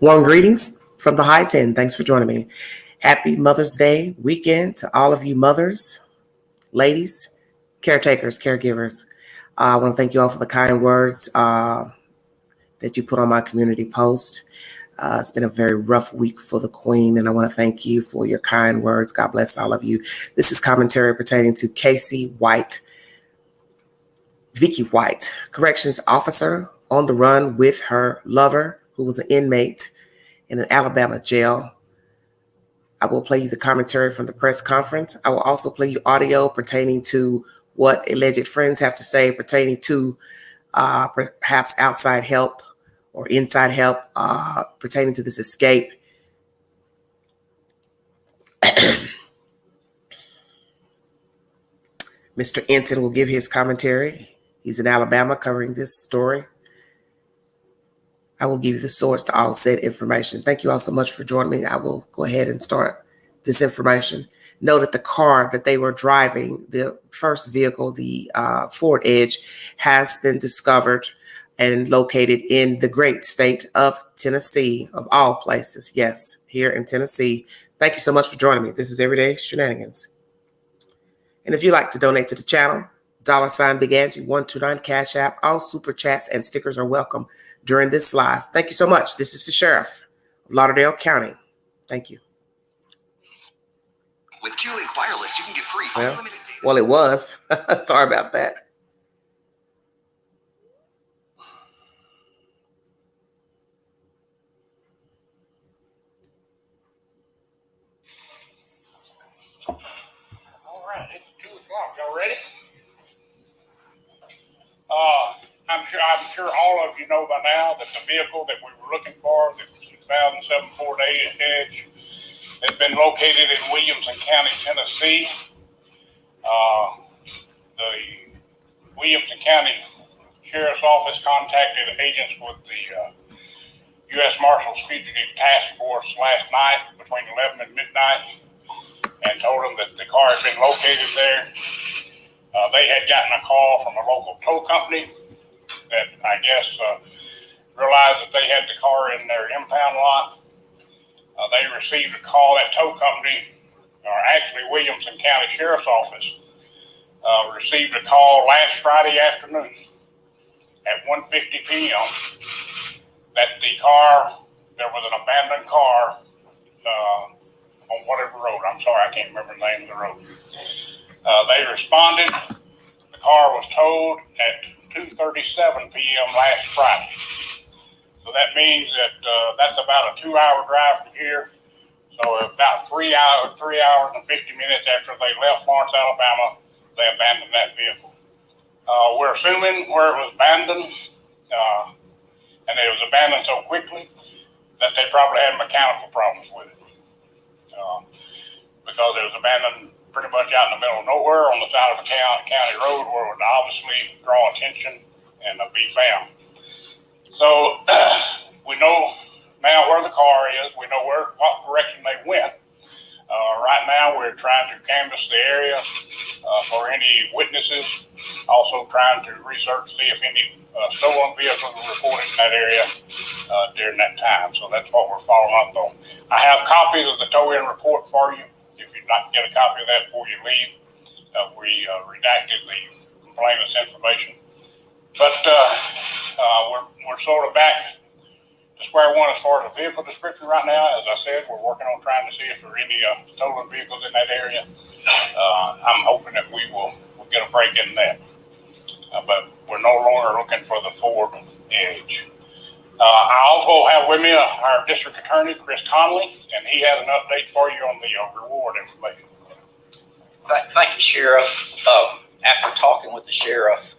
Warm greetings from the High 10. Thanks for joining me. Happy Mother's Day weekend to all of you mothers, ladies, caretakers, caregivers. I want to thank you all for the kind words that you put on my community post. It's been a very rough week for the Queen, and I want to thank you for your kind words. God bless all of you. This is commentary pertaining to Vicky White, corrections officer on the run with her lover, who was an inmate in an Alabama jail. I will play you the commentary from the press conference. I will also play you audio pertaining to what alleged friends have to say pertaining to perhaps outside help or inside help pertaining to this escape. Mr. Enton will give his commentary. He's in Alabama covering this story. I will give you the source to all said information. Thank you all so much for joining me. I will go ahead and start this information. Know that the car that they were driving, the first vehicle, the Ford Edge, has been discovered and located in the great state of Tennessee, of all places. Yes, here in Tennessee. Thank you so much for joining me. This is Everyday Shenanigans. And if you'd like to donate to the channel, $ Big Angie 129 Cash App, all super chats and stickers are welcome during this live. Thank you so much. This is the Sheriff of Lauderdale County. Thank you. With Q-Link Wireless, you can get free unlimited data. Well, it was. Sorry about that. All right, it's 2 o'clock. Y'all ready? I'm sure all of you know by now that the vehicle that we were looking for, the 2007 Ford Edge, has been located in Williamson County, Tennessee. The Williamson County Sheriff's Office contacted agents with the U.S. Marshals Fugitive Task Force last night between 11 and midnight and told them that the car had been located there. They had gotten a call from a local tow company that I guess realized that they had the car in their impound lot. They received a call. That tow company, or actually Williamson County Sheriff's Office, received a call last Friday afternoon at 1:50 p.m. that there was an abandoned car on whatever road. I'm sorry, I can't remember the name of the road. They responded. The car was towed at 2:37 p.m. last Friday. So that means that that's about a 2-hour drive from here. So about 3 hours and 50 minutes after they left Florence, Alabama, they abandoned that vehicle. We're assuming where it was abandoned, and it was abandoned so quickly that they probably had mechanical problems with it. Because it was abandoned pretty much out in the middle of nowhere on the side of a county road where it would obviously draw attention and be found. So we know now where the car is. We know what direction they went. Right now we're trying to canvass the area for any witnesses. Also trying to research, see if any stolen vehicles were reported in that area during that time. So that's what we're following up on. I have copies of the tow-in report for you. If you'd like to get a copy of that before you leave, we redacted the complainant's information. But we're sort of back to square one as far as the vehicle description right now. As I said, we're working on trying to see if there are any stolen vehicles in that area. I'm hoping that we'll get a break in that. But we're no longer looking for the Ford Edge. I also have with me our district attorney, Chris Conley, and he has an update for you on the reward information. Thank you, Sheriff. After talking with the sheriff,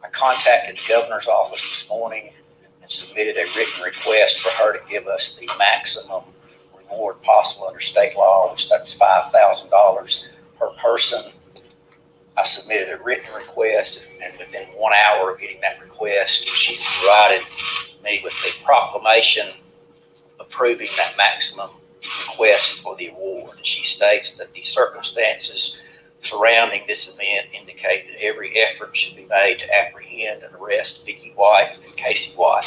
I contacted the governor's office this morning and submitted a written request for her to give us the maximum reward possible under state law, which that's $5,000 per person. I submitted a written request, and within 1 hour of getting that request, she's provided me with the proclamation approving that maximum request for the award. She states that the circumstances surrounding this event indicate that every effort should be made to apprehend and arrest Vicky White and Casey White.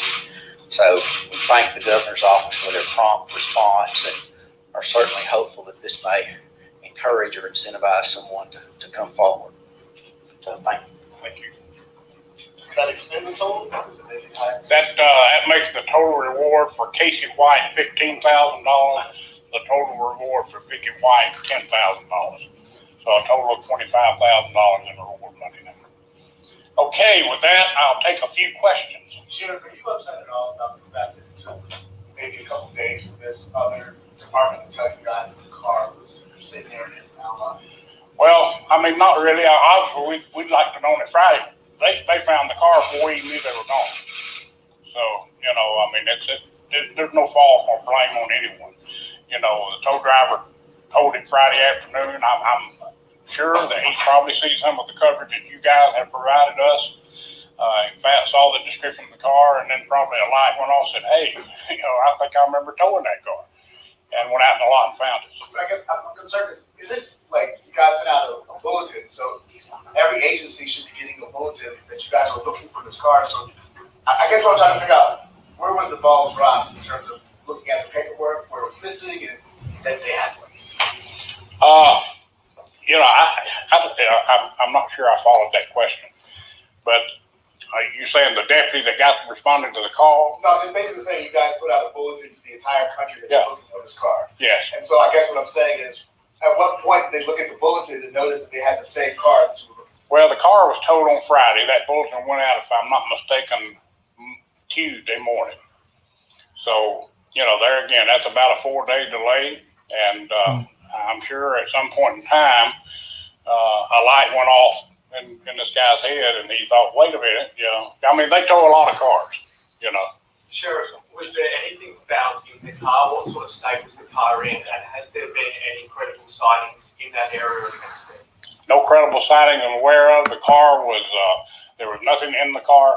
So we thank the governor's office for their prompt response and are certainly hopeful that this may encourage or incentivize someone to come forward. So thank you. Thank you. That extend the total? That makes the total reward for Casey White $15,000. The total reward for Vicky White $10,000. So a total of $25,000 in reward money now. Okay, with that, I'll take a few questions. Sheriff, are you upset at all about the fact that it took maybe a couple days for this other department to tell you guys that the car was sitting there and it found? Well, I mean, not really. Obviously, we'd like to know on it Friday. They found the car before we knew they were gone. So, you know, I mean, there's no fault or blame on anyone. You know, the tow driver told him Friday afternoon. I'm sure that he probably sees some of the coverage that you guys have provided us. In fact, saw the description of the car, and then probably a light went off and said, hey, you know, I think I remember towing that car. And went out in the lot and found it. But I guess I'm concerned, is it like you guys sent out a bulletin, so every agency should be getting a bulletin that you guys are looking for this car. So I guess what I'm trying to figure out, where was the ball dropped in terms of looking at the paperwork, where it was missing, and that they had one? You know, I'm not sure I followed that question, but are you saying the deputy that got responded to the call? No, it's basically saying you guys put out a bulletin to the entire country that you're looking for this car. Yes. And so I guess what I'm saying is, at what point did they look at the bulletin and notice that they had the same car that you were looking for? Well, the car was towed on Friday. That bulletin went out, if I'm not mistaken, Tuesday morning. So, you know, there again, that's about a 4-day delay. And I'm sure at some point in time, a light went off in this guy's head, and he thought, wait a minute, you know. I mean, they tow a lot of cars, you know. Sheriff, was there anything found in the car? What sort of state was the car in? And has there been any credible sightings in that area or against it? No credible sightings I'm aware of. The car was, there was nothing in the car.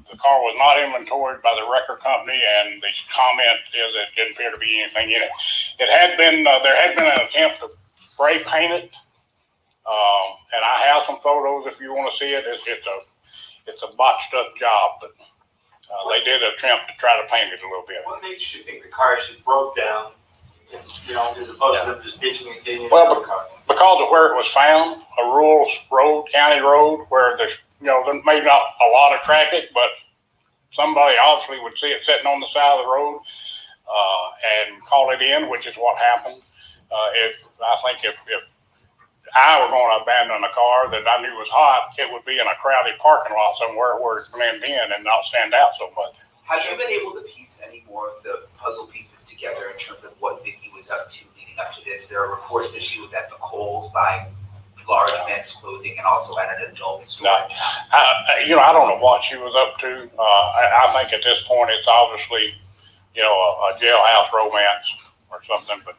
The car was not inventoried by the record company, and the comment is it didn't appear to be anything in it. It had been, there had been an attempt to spray paint it. And I have some photos if you want to see it. It's a botched up job, but they did attempt to try to paint it a little bit. What makes you think the car actually broke down? You know, as opposed to them just ditching and getting in Well, the car. Because of where it was found, a rural road, county road, where there's, you know, there may not a lot of traffic, but somebody obviously would see it sitting on the side of the road and call it in, which is what happened. If I were going to abandon a car that I knew was hot, it would be in a crowded parking lot somewhere where it blend in and not stand out so much. Have you been able to piece any more of the puzzle pieces together in terms of what Vicky was up to leading up to this? There are reports that she was at the Kohl's buying large men's clothing and also at an adult store. No, I don't know what she was up to. I think at this point it's obviously, you know, a jailhouse romance or something, but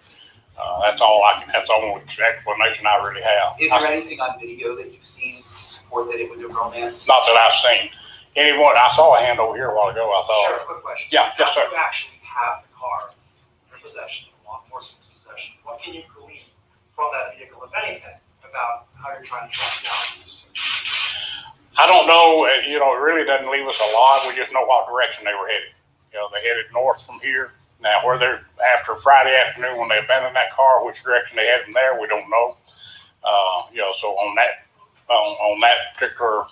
that's the only explanation I really have. Is there anything on video that you've seen to support that it was a romance? Not that I've seen. Anyone, I saw a hand over here a while ago, I thought. Sure, quick question. Yeah, yes, sir. If you actually have the car in your possession, law enforcement's possession, what can you glean from that vehicle, if anything, about how you're trying to track down these two? I don't know, you know, it really doesn't leave us a lot. We just know what direction they were headed. You know, they headed north from here. Now, where they're after Friday afternoon when they abandoned that car, which direction they had from there, we don't know. You know, so on that particular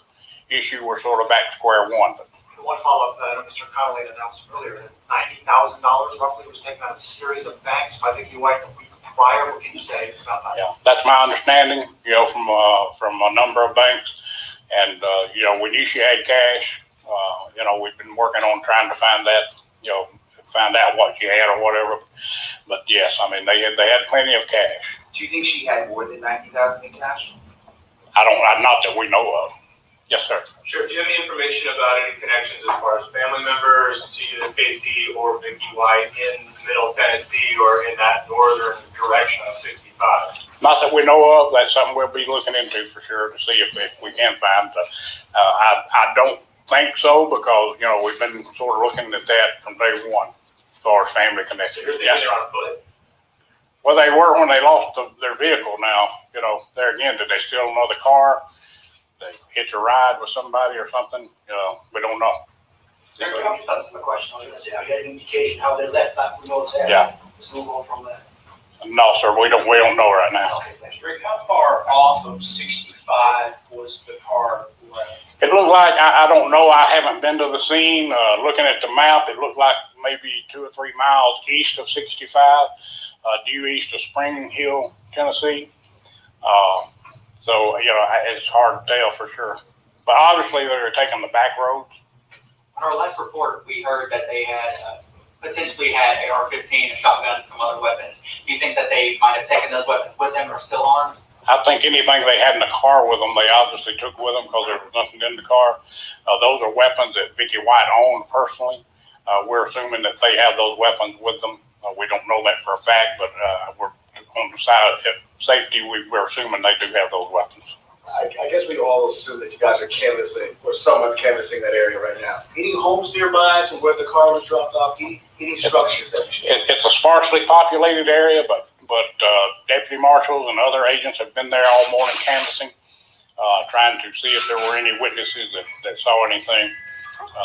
issue, we're sort of back to square one. But One follow-up that Mr. Connolly announced earlier, that $90,000 roughly was taken out of a series of banks by Vicky White the week prior. What can you say about that? yeah, that's my understanding. You know, from a number of banks, and you know, we knew she had cash. You know, we've been working on trying to find that. You know, find out what she had or whatever. But yes, I mean, they had plenty of cash. Do you think she had more than $90,000 in cash? Not that we know of. Yes, sir. Sure. Do you have any information about any connections as far as family members to either Casey or Vicky White in Middle Tennessee or in that northern direction of 65? Not that we know of. That's something we'll be looking into for sure to see if we can find. I don't think so, because, you know, we've been sort of looking at that from day one as far as family connections. You're thinking Yes, they're on foot? well, they were when they lost their vehicle. Now, you know, there again, did they steal another car? They hitch a ride with somebody or something? You know, we don't know. That's my question. I was gonna say, I got an indication how they left, like we know it's there. Yeah. Let's move on from that. No, sir, we don't know right now. Okay, thanks. Rick, how far off of 65 was the car left? It looked like, I don't know, I haven't been to the scene. Looking at the map, it looked like maybe 2 or 3 miles east of 65, due east of Spring Hill, Tennessee. So, it's hard to tell for sure. But obviously they were taking the back roads. On our last report, we heard that they had potentially had AR-15, a shotgun, and some other weapons. Do you think that they might have taken those weapons with them or still armed? I think anything they had in the car with them, they obviously took with them because there was nothing in the car. Those are weapons that Vicky White owned personally. We're assuming that they have those weapons with them. We don't know that for a fact, but we're on the side of safety. We're assuming they do have those weapons. I guess we all assume that you guys are canvassing, or someone's canvassing that area right now. Any homes nearby to where the car was dropped off? Any structures that we should? It's a sparsely populated area, but deputy marshals and other agents have been there all morning canvassing, trying to see if there were any witnesses that saw anything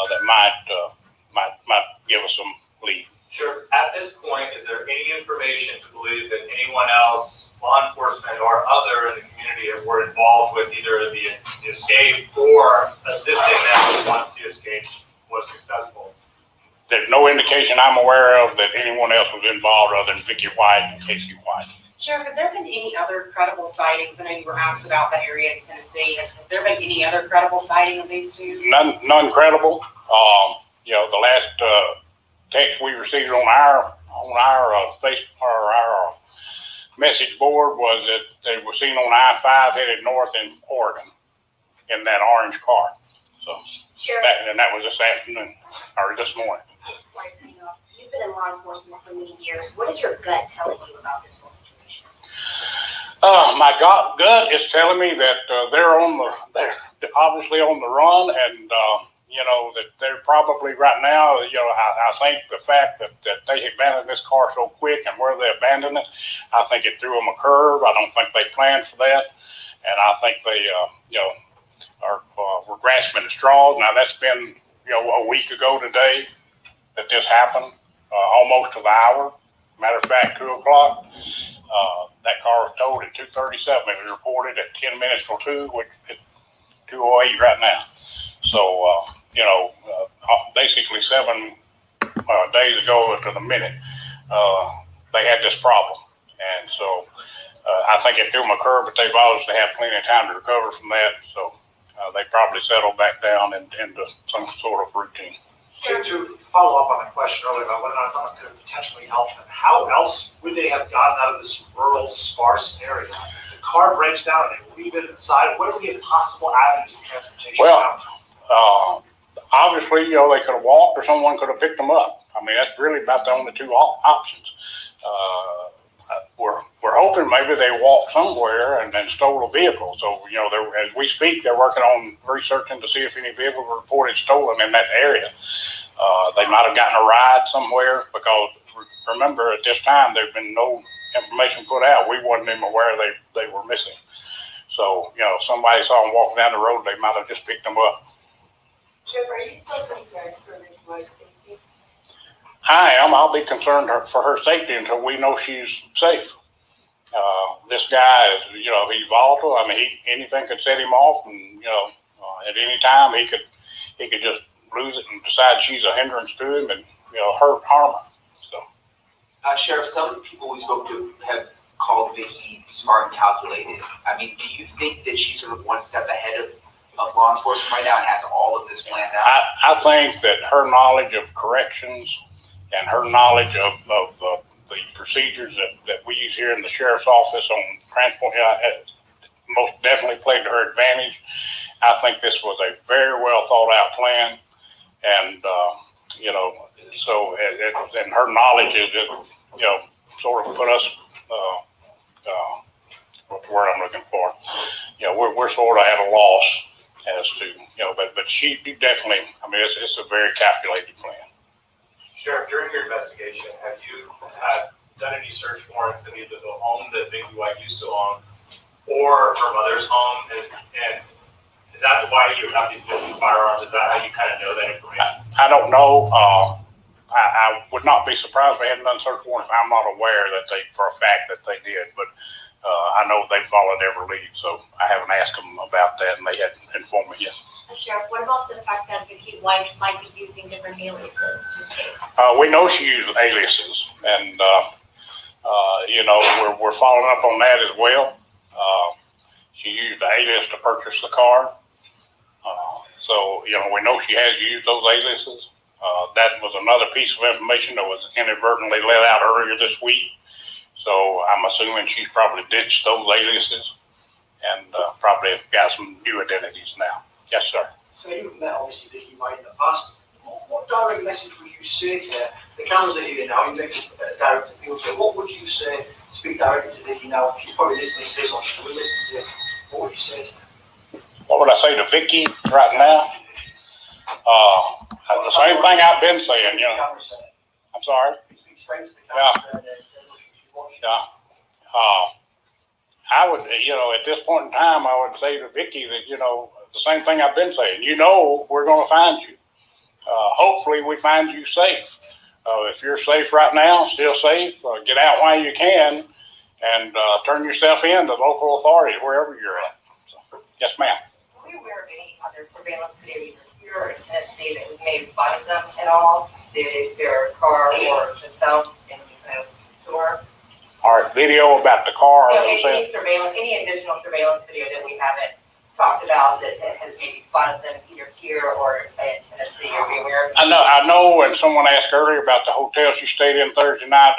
that might give us some lead. Sure. At this point, is there any information to believe that anyone else, law enforcement or other in the community, were involved with either the escape or assisting them once the escape was successful? There's no indication I'm aware of that anyone else was involved other than Vicky White and Casey White. Sheriff, have there been any other credible sightings? I know you were asked about that area in Tennessee. Has there been any other credible sighting of these two? None credible. The last text we received on our Facebook or our message board was that they were seen on I-5 headed north in Oregon in that orange car. So that was this afternoon or this morning. You've been in law enforcement for many years. What is your gut telling you about this whole situation? My gut is telling me that they're obviously on the run, and that they're probably right now. I think the fact that they abandoned this car so quick and where they abandoned it, I think it threw them a curve. I don't think they planned for that, and I think they were grasping at straws. Now that's been a week ago today that this happened, almost to the hour. Matter of fact, 2 o'clock. That car was towed at 2:37. It was reported at 10 minutes till 2, which is 2:08 right now. So, basically 7 days ago to the minute, they had this problem. And so I think it threw them a curve, but they've obviously had plenty of time to recover from that. So they probably settled back down into some sort of routine. To follow up on the question earlier about whether or not someone could potentially help them, how else would they have gotten out of this rural, sparse area? The car breaks down and they leave it inside. What are the possible avenues of transportation? Well, obviously, they could have walked or someone could have picked them up. I mean, that's really about the only 2 options. We're hoping maybe they walked somewhere and then stole a vehicle. So, as we speak, they're working on researching to see if any vehicles were reported stolen in that area. They might have gotten a ride somewhere because, remember, at this time, there's been no information put out. We wasn't even aware they were missing. So, if somebody saw them walking down the road, they might have just picked them up. Sheriff, are you still concerned for Vicky White's safety? I am. I'll be concerned for her safety until we know she's safe. This guy is, he's volatile. I mean, anything could set him off, and at any time he could just lose it and decide she's a hindrance to him and harm her. So, Sheriff, some people we spoke to have called Vicky smart and calculated. I mean, do you think that she's sort of one step ahead of law enforcement right now and has all of this planned out? I think that her knowledge of corrections and her knowledge of the procedures that we use here in the sheriff's office on transport most definitely played to her advantage. I think this was a very well thought out plan, and so and her knowledge is sort of put us what's the word I'm looking for? We're sort of at a loss as to but she definitely. I mean, it's a very calculated plan. Sheriff, during your investigation, have you done any search warrants in either the home that Vicky White used to own or her mother's home? And is that why you have these missing firearms? Is that how you kind of know that information? I don't know. I would not be surprised if they hadn't done search warrants. I'm not aware that for a fact that they did, but I know they followed every lead, so I haven't asked them about that, and they hadn't informed me yet. Sheriff, what about the fact that Vicky White might be using different aliases to escape? We know she used aliases, and we're following up on that as well. She used the alias to purchase the car, so we know she has used those aliases. That was another piece of information that was inadvertently let out earlier this week. So I'm assuming she's probably ditched those aliases and probably got some new identities now. Yes, sir. So you've met obviously Vicky White in the past. What direct message would you say to her? The cameras are here now. You make a direct appeal to her. What would you say? Speak directly to Vicky now. She's probably listening to this, or she will listen to this. What would you say to her? What would I say to Vicky right now? The same thing I've been saying. I'm sorry. Speak straight to the camera. Yeah. I would, at this point in time, I would say to Vicky that, the same thing I've been saying. We're going to find you. Hopefully we find you safe. If you're safe right now, still safe, get out while you can and turn yourself in to local authorities wherever you're at. So, yes, ma'am. Are we aware of any other surveillance videos here in Tennessee that was maybe spotted them at all? Did their car or themselves in the store? All right, video about the car. Any surveillance, any additional surveillance video that we haven't talked about that has maybe spotted them either here or in Tennessee? Are we aware of? I know, and someone asked earlier about the hotel she stayed in Thursday night.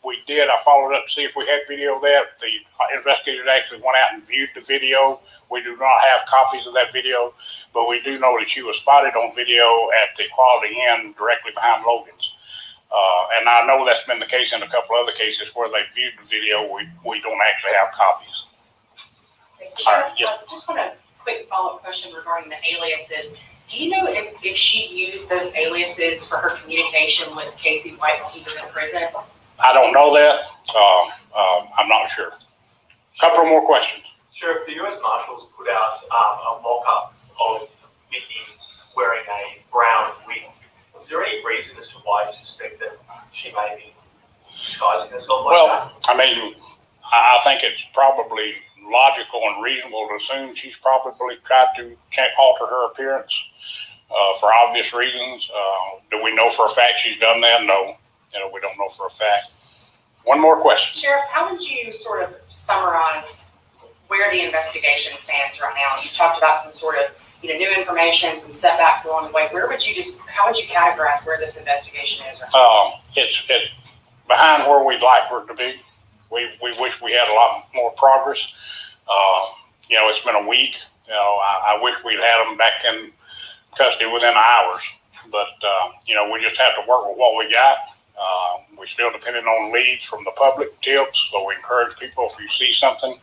We did. I followed up to see if we had video of that. The investigators actually went out and viewed the video. We do not have copies of that video, but we do know that she was spotted on video at the Quality Inn directly behind Logan's. And I know that's been the case in a couple other cases where they viewed the video. We don't actually have copies. All right, yeah. Just want a quick follow-up question regarding the aliases. Do you know if she used those aliases for her communication with Casey White when he was in prison? I don't know that. I'm not sure. Couple more questions. Sheriff, the U.S. Marshals put out a mock-up of Vicky wearing a brown wig. Is there any reason as to why you suspect that she may be disguising herself like that? I think it's probably logical and reasonable to assume she's probably tried to alter her appearance for obvious reasons. Do we know for a fact she's done that? No. We don't know for a fact. One more question. Sheriff, how would you sort of summarize where the investigation stands right now? You talked about some sort of new information, some setbacks along the way. How would you categorize where this investigation is right now? It's behind where we'd like for it to be. We wish we had a lot more progress. It's been a week. I wish we'd had them back in custody within hours. But, we just have to work with what we got. We're still depending on leads from the public, tips. So we encourage people, if you see something,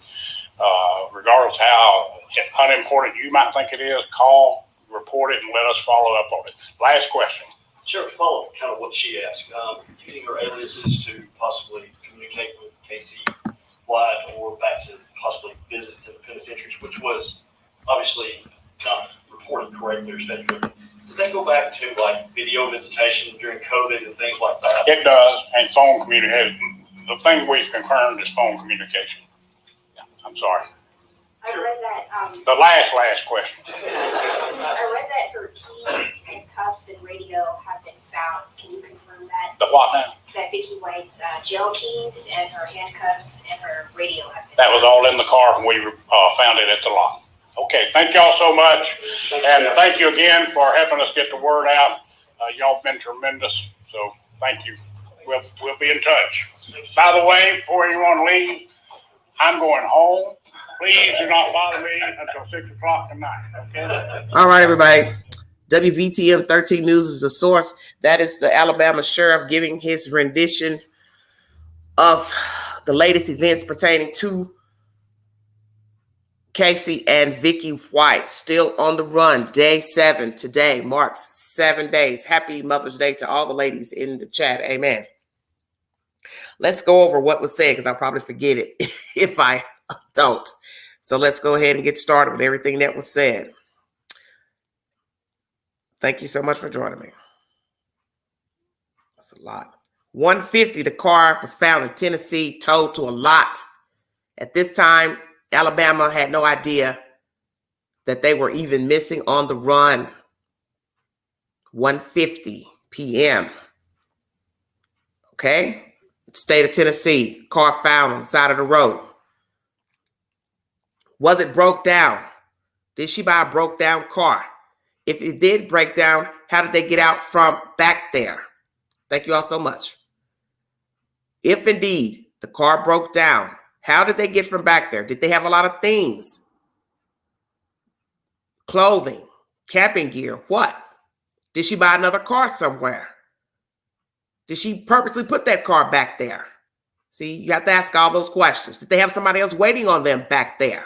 regardless how unimportant you might think it is, call, report it, and let us follow up on it. Last question. Sure, follow up kind of what she asked. Using her aliases to possibly communicate with Casey White or back to possibly visit the penitentiaries, which was obviously not reported correctly or state-driven. Does that go back to like video visitation during COVID and things like that? It does, and phone communication. The thing we've confirmed is phone communication. Yeah, I'm sorry. I read that. The last question. I read that her keys and cuffs and radio have been found. Can you confirm that? The what now? That Vicky White's jail keys and her handcuffs and her radio have been That was all in the car when we found it at the lot. Okay, thank y'all so much. And thank you again for helping us get the word out. Y'all been tremendous. So thank you. We'll be in touch. By the way, before anyone leaves, I'm going home. Please do not bother me until 6 o'clock tonight. Okay? All right, everybody. WVTM 13 News is the source. That is the Alabama sheriff giving his rendition of the latest events pertaining to Casey and Vicky White. Still on the run. Day 7 today marks 7 days. Happy Mother's Day to all the ladies in the chat. Amen. Let's go over what was said because I'll probably forget it if I don't. So let's go ahead and get started with everything that was said. Thank you so much for joining me. That's a lot. 150, the car was found in Tennessee, towed to a lot. At this time, Alabama had no idea that they were even missing on the run. 1:50 p.m. Okay? State of Tennessee, car found on the side of the road. Was it broke down? Did she buy a broke down car? If it did break down, how did they get out from back there? Thank you all so much. If indeed the car broke down, how did they get from back there? Did they have a lot of things? Clothing, camping gear, what? Did she buy another car somewhere? Did she purposely put that car back there? See, you have to ask all those questions. Did they have somebody else waiting on them back there?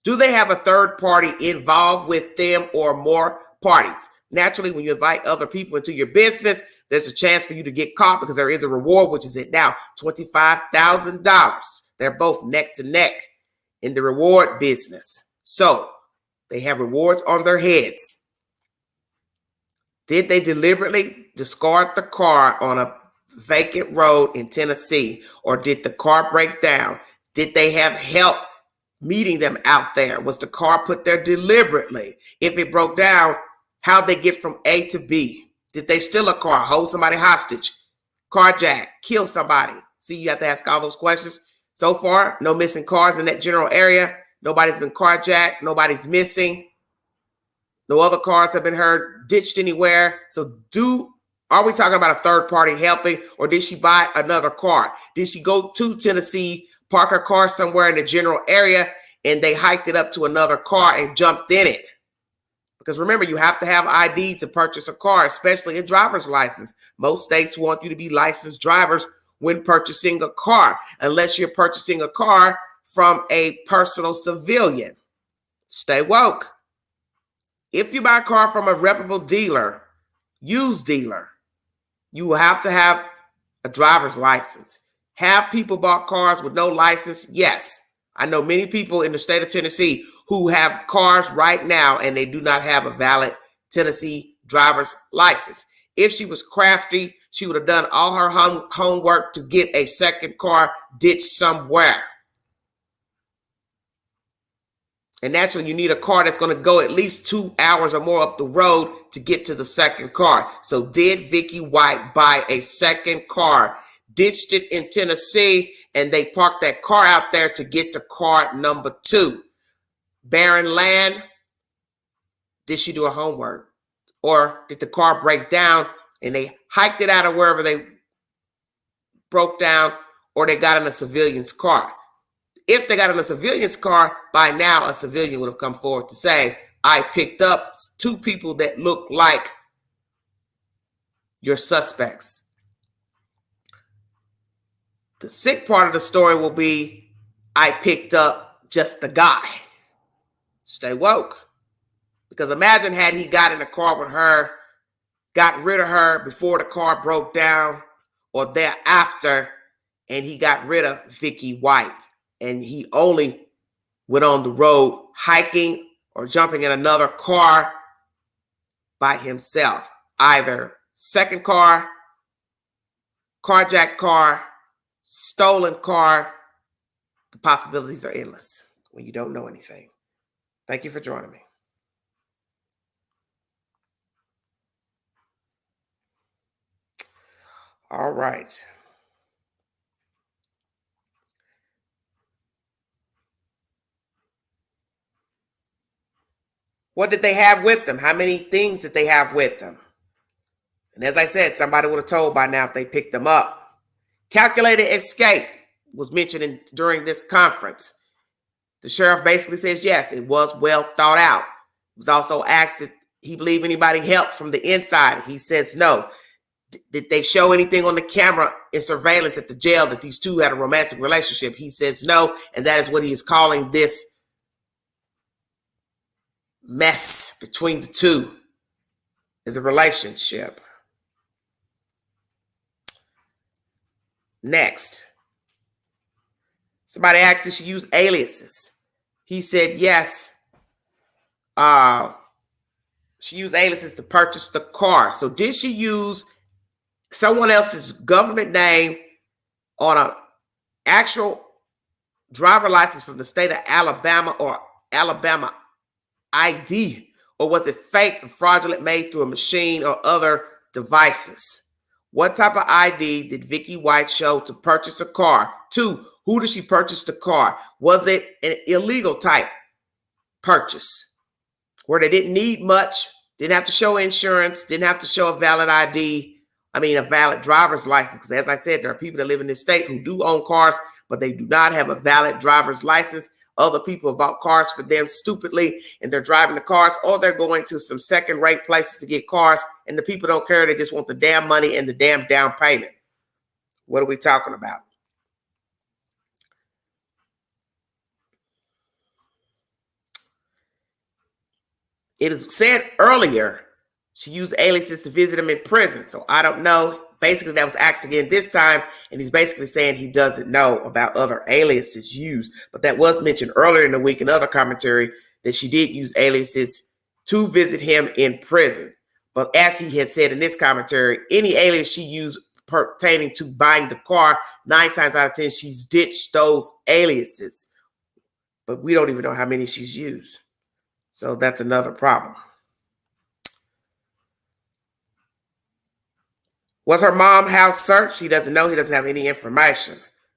Do they have a third party involved with them or more parties? Naturally, when you invite other people into your business, there's a chance for you to get caught because there is a reward, which is at now $25,000. They're both neck to neck in the reward business. So they have rewards on their heads. Did they deliberately discard the car on a vacant road in Tennessee? Or did the car break down? Did they have help meeting them out there? Was the car put there deliberately? If it broke down, how'd they get from A to B? Did they steal a car, hold somebody hostage, carjack, kill somebody? See, you have to ask all those questions. So far, no missing cars in that general area. Nobody's been carjacked. Nobody's missing. No other cars have been heard ditched anywhere. So are we talking about a third party helping, or did she buy another car? Did she go to Tennessee, park her car somewhere in the general area, and they hiked it up to another car and jumped in it? Because remember, you have to have ID to purchase a car, especially a driver's license. Most states want you to be licensed drivers when purchasing a car, unless you're purchasing a car from a personal civilian. Stay woke. If you buy a car from a reputable dealer, used dealer, you will have to have a driver's license. Have people bought cars with no license? Yes. I know many people in the state of Tennessee who have cars right now and they do not have a valid Tennessee driver's license. If she was crafty, she would have done all her homework to get a second car ditched somewhere. And naturally, you need a car that's going to go at least 2 hours or more up the road to get to the second car. So did Vicky White buy a second car, ditched it in Tennessee, and they parked that car out there to get to car number 2? Barren land. Did she do her homework? Or did the car break down and they hiked it out of wherever they broke down, or they got in a civilian's car? If they got in a civilian's car, by now a civilian would have come forward to say, I picked up 2 people that look like your suspects. The sick part of the story will be, I picked up just the guy. Stay woke. Because imagine had he got in a car with her, got rid of her before the car broke down or thereafter, and he got rid of Vicky White. And he only went on the road hiking or jumping in another car by himself. Either second car, carjacked car, stolen car. The possibilities are endless when you don't know anything. Thank you for joining me. All right. What did they have with them? How many things did they have with them? And as I said, somebody would have told by now if they picked them up. Calculated escape was mentioned during this conference. The sheriff basically says, yes, it was well thought out. He was also asked if he believed anybody helped from the inside. He says no. Did they show anything on the camera in surveillance at the jail that these two had a romantic relationship? He says no, and that is what he is calling this mess between the two, is a relationship. Next, somebody asked if she used aliases. He said yes. She used aliases to purchase the car. So did she use someone else's government name on an actual driver license from the state of Alabama or Alabama ID? Or was it fake and fraudulent made through a machine or other devices? What type of ID did Vicky White show to purchase a car? 2, who did she purchase the car? Was it an illegal type purchase where they didn't need much, didn't have to show insurance, didn't have to show a valid ID, a valid driver's license? Because as I said, there are people that live in this state who do own cars, but they do not have a valid driver's license. Other people have bought cars for them stupidly, and they're driving the cars, or they're going to some second-rate places to get cars, and the people don't care. They just want the damn money and the damn down payment. What are we talking about? It is said earlier she used aliases to visit him in prison. So I don't know. Basically, that was asked again this time, and he's basically saying he doesn't know about other aliases used. But that was mentioned earlier in the week in other commentary that she did use aliases to visit him in prison. But as he has said in this commentary, any alias she used pertaining to buying the car, 9 times out of 10, she's ditched those aliases. But we don't even know how many she's used. So that's another problem. Was her mom house searched? He doesn't know. He doesn't have any information.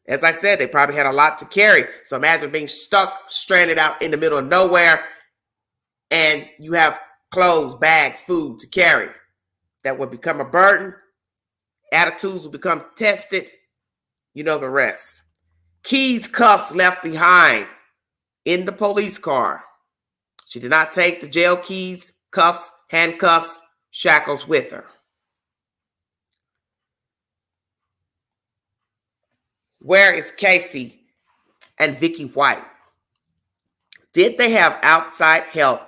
As I said, they probably had a lot to carry. So imagine being stuck, stranded out in the middle of nowhere, and you have clothes, bags, food to carry. That would become a burden. Attitudes will become tested. You know the rest. Keys, cuffs left behind in the police car. She did not take the jail keys, cuffs, handcuffs, shackles with her. Where is Casey and Vicky White? Did they have outside help?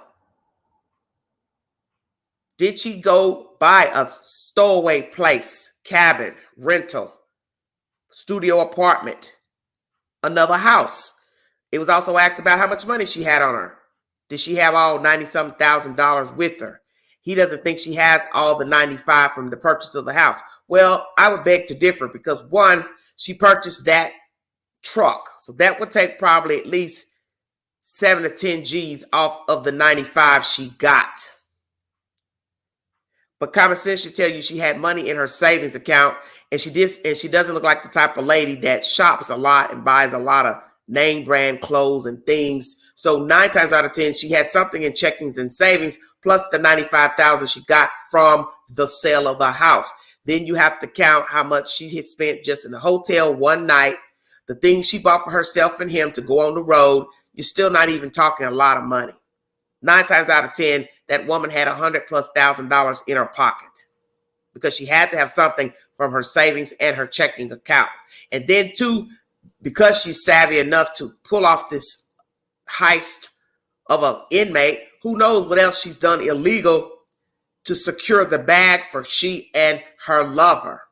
Did she go buy a stowaway place, cabin, rental, studio apartment, another house? It was also asked about how much money she had on her. Did she have all $90-something thousand with her? He doesn't think she has all the 95 from the purchase of the house. Well, I would beg to differ because, one, she purchased that truck. So that would take probably at least 7 to 10 G's off of the 95 she got. But common sense should tell you she had money in her savings account, and she doesn't look like the type of lady that shops a lot and buys a lot of name brand clothes and things. So 9 times out of 10, she had something in checkings and savings, plus the $95,000 she got from the sale of the house. Then you have to count how much she had spent just in the hotel one night, the things she bought for herself and him to go on the road. You're still not even talking a lot of money. 9 times out of 10, that woman had $100,000+ in her pocket because she had to have something from her savings and her checking account. And then 2, because she's savvy enough to pull off this heist of an inmate, who knows what else she's done illegal to secure the bag for she and her lover.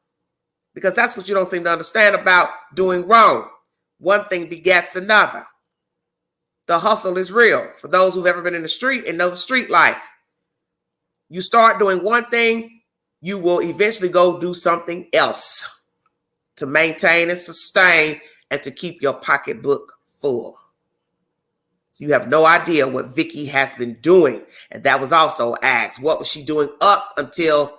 Because that's what you don't seem to understand about doing wrong. One thing begets another. The hustle is real. For those who've ever been in the street and know the street life, you start doing one thing, you will eventually go do something else to maintain and sustain and to keep your pocketbook full. You have no idea what Vicky has been doing. And that was also asked. What was she doing up until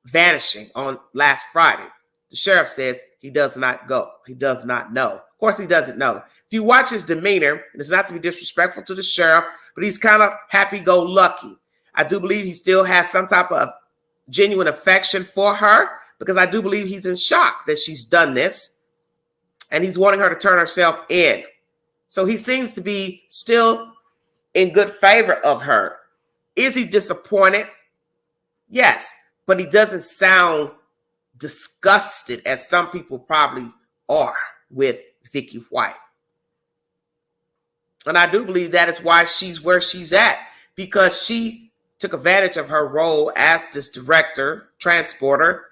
vanishing on last Friday? The sheriff says he does not go. He does not know. Of course, he doesn't know. If you watch his demeanor, and it's not to be disrespectful to the sheriff, but he's kind of happy-go-lucky. I do believe he still has some type of genuine affection for her because I do believe he's in shock that she's done this and he's wanting her to turn herself in. So he seems to be still in good favor of her. Is he disappointed? Yes, but he doesn't sound disgusted as some people probably are with Vicky White. And I do believe that is why she's where she's at, because she took advantage of her role as this director, transporter,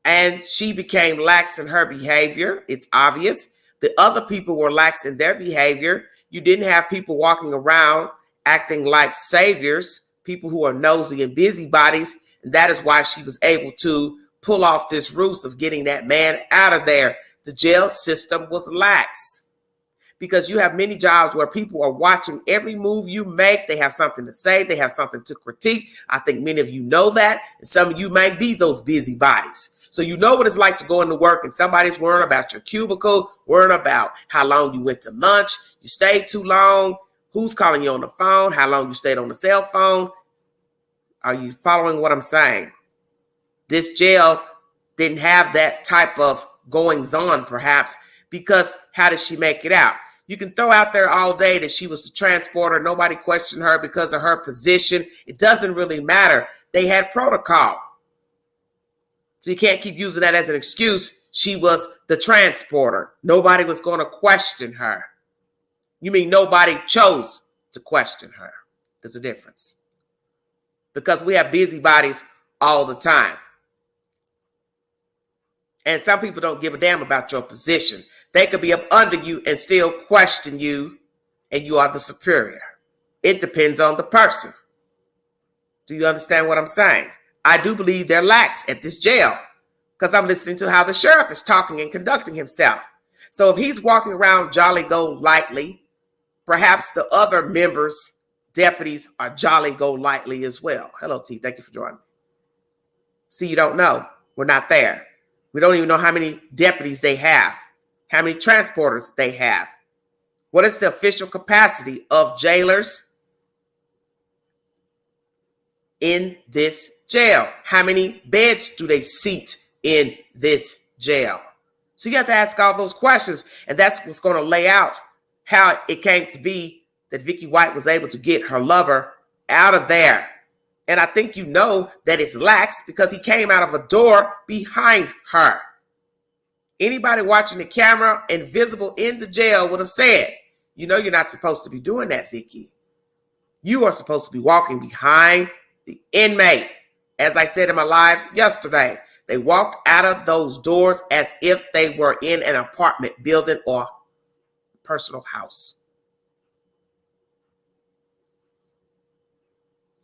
and she became lax in her behavior. It's obvious. The other people were lax in their behavior. You didn't have people walking around acting like saviors. people who are nosy and busybodies. And that is why she was able to pull off this ruse of getting that man out of there. The jail system was lax because you have many jobs where people are watching every move you make. They have something to say. They have something to critique. I think many of you know that. And some of you might be those busybodies. So you know what it's like to go into work and somebody's worrying about your cubicle, worrying about how long you went to lunch, you stayed too long, who's calling you on the phone, how long you stayed on the cell phone. Are you following what I'm saying? This jail didn't have that type of goings on, perhaps, because how did she make it out? You can throw out there all day that she was the transporter. Nobody questioned her because of her position. It doesn't really matter. They had protocol. So you can't keep using that as an excuse. She was the transporter. Nobody was going to question her. You mean nobody chose to question her? There's a difference. Because we have busybodies all the time. And some people don't give a damn about your position. They could be up under you and still question you, and you are the superior. It depends on the person. Do you understand what I'm saying? I do believe they're lax at this jail because I'm listening to how the sheriff is talking and conducting himself. So if he's walking around jolly-go-lightly, perhaps the other members, deputies, are jolly-go-lightly as well. Hello, T. Thank you for joining me. See, you don't know. We're not there. We don't even know how many deputies they have, how many transporters they have. What is the official capacity of jailers in this jail? How many beds do they seat in this jail? So you have to ask all those questions, and that's what's going to lay out how it came to be that Vicky White was able to get her lover out of there. And I think you know that it's lax because he came out of a door behind her. Anybody watching the camera and visible in the jail would have said, you know, you're not supposed to be doing that, Vicky. You are supposed to be walking behind the inmate. As I said in my live yesterday, they walked out of those doors as if they were in an apartment building or personal house.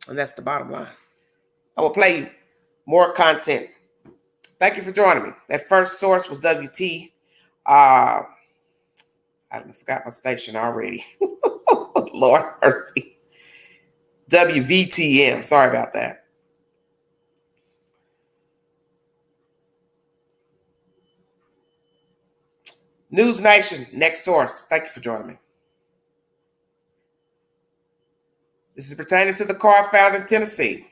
And that's the bottom line. I will play you more content. Thank you for joining me. That first source was WT. I forgot my station already. Lord mercy. WVTM. Sorry about that. News Nation. Next source. Thank you for joining me. This is pertaining to the car found in Tennessee.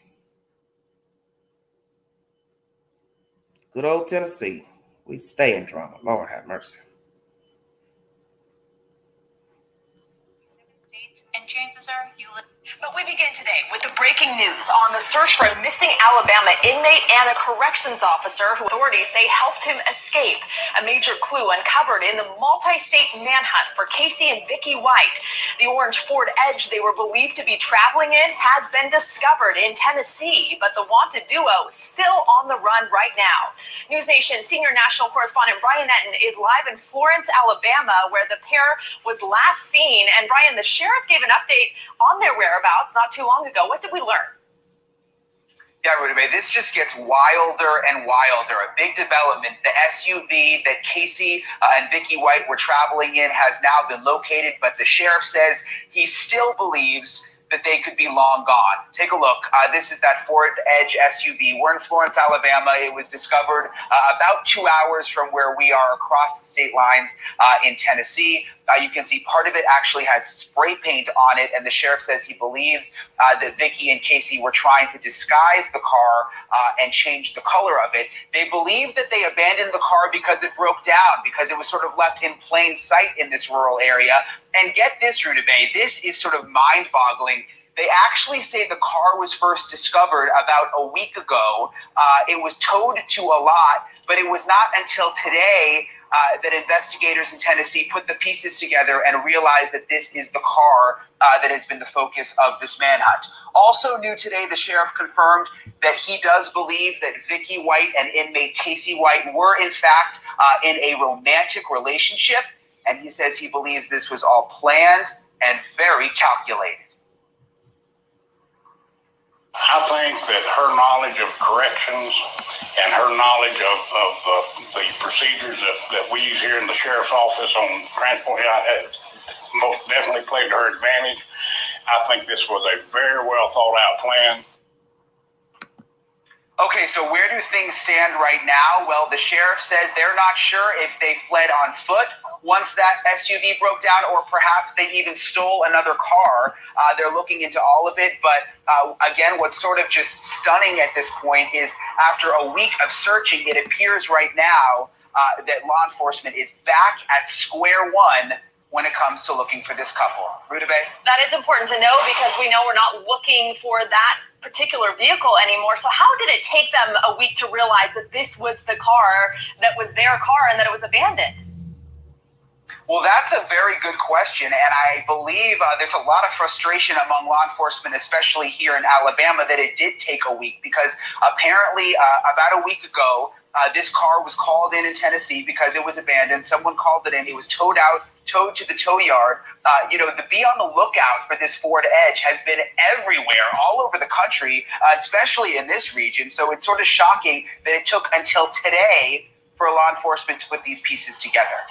Good old Tennessee. We stay in drama. Lord have mercy. And chances are you live. But we begin today with the breaking news on the search for a missing Alabama inmate and a corrections officer who authorities say helped him escape. A major clue uncovered in the multi-state manhunt for Casey and Vicky White. The orange Ford Edge they were believed to be traveling in has been discovered in Tennessee, but the wanted duo is still on the run right now. News Nation senior national correspondent Brian Etten is live in Florence, Alabama, where the pair was last seen. And Brian, the sheriff gave an update on their whereabouts not too long ago. What did we learn? Yeah, Rudy, this just gets wilder and wilder. A big development. The SUV that Casey and Vicky White were traveling in has now been located, but the sheriff says he still believes that they could be long gone. Take a look. This is that Ford Edge SUV. We're in Florence, Alabama. It was discovered about 2 hours from where we are across the state lines in Tennessee. You can see part of it actually has spray paint on it, and the sheriff says he believes that Vicky and Casey were trying to disguise the car and change the color of it. They believe that they abandoned the car because it broke down, because it was sort of left in plain sight in this rural area. And get this, Rudabeh, this is sort of mind-boggling. They actually say the car was first discovered about a week ago. It was towed to a lot, but it was not until today that investigators in Tennessee put the pieces together and realized that this is the car that has been the focus of this manhunt. Also new today, the sheriff confirmed that he does believe that Vicky White and inmate Casey White were in fact in a romantic relationship. And he says he believes this was all planned and very calculated. I think that her knowledge of corrections and her knowledge of the procedures that we use here in the sheriff's office on transport has most definitely played to her advantage. I think this was a very well thought out plan. Okay, so where do things stand right now? Well, the sheriff says they're not sure if they fled on foot once that SUV broke down, or perhaps they even stole another car. They're looking into all of it. But again, what's sort of just stunning at this point is after a week of searching, it appears right now that law enforcement is back at square one when it comes to looking for this couple. Rutabaga? That is important to know because we know we're not looking for that particular vehicle anymore. So how did it take them a week to realize that this was the car that was their car and that it was abandoned? Well, that's a very good question, and I believe there's a lot of frustration among law enforcement, especially here in Alabama, that it did take a week because apparently about a week ago, this car was called in Tennessee because it was abandoned. Someone called it in. It was towed to the tow yard. The be on the lookout for this Ford Edge has been everywhere, all over the country, especially in this region. So it's sort of shocking that it took until today for law enforcement to put these pieces together.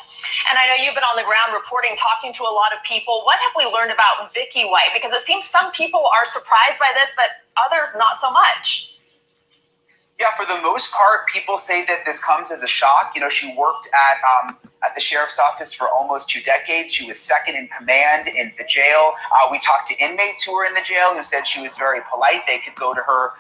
And I know you've been on the ground reporting, talking to a lot of people. What have we learned about Vicky White? Because it seems some people are surprised by this, but others not so much. Yeah, for the most part, people say that this comes as a shock. You know, she worked at the sheriff's office for almost 2 decades. She was second in command in the jail. We talked to inmates who were in the jail who said she was very polite. They could go to her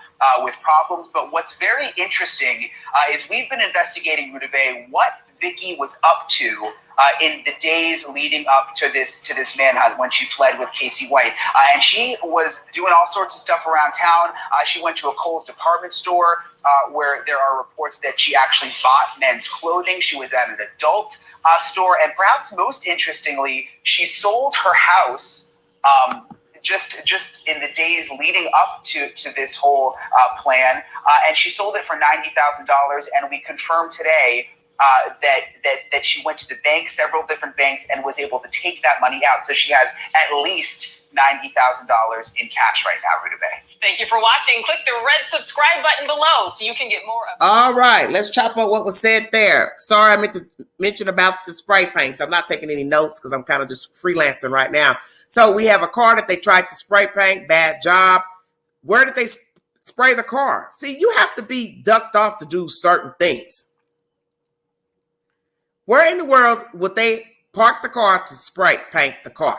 with problems. But what's very interesting is we've been investigating, Rutabaga, what Vicky was up to in the days leading up to this manhunt when she fled with Casey White. And she was doing all sorts of stuff around town. She went to a Kohl's department store where there are reports that she actually bought men's clothing. She was at an adult store. And perhaps most interestingly, she sold her house just in the days leading up to this whole plan. And she sold it for $90,000. And we confirmed today that she went to the bank, several different banks, and was able to take that money out. So she has at least $90,000 in cash right now, Rutabaga. Thank you for watching. Click the red subscribe button below so you can get more of. All right, let's chop up what was said there. Sorry, I meant to mention about the spray paints. I'm not taking any notes because I'm kind of just freelancing right now. So we have a car that they tried to spray paint. Bad job. Where did they spray the car? See, you have to be ducked off to do certain things. Where in the world would they park the car to spray paint the car?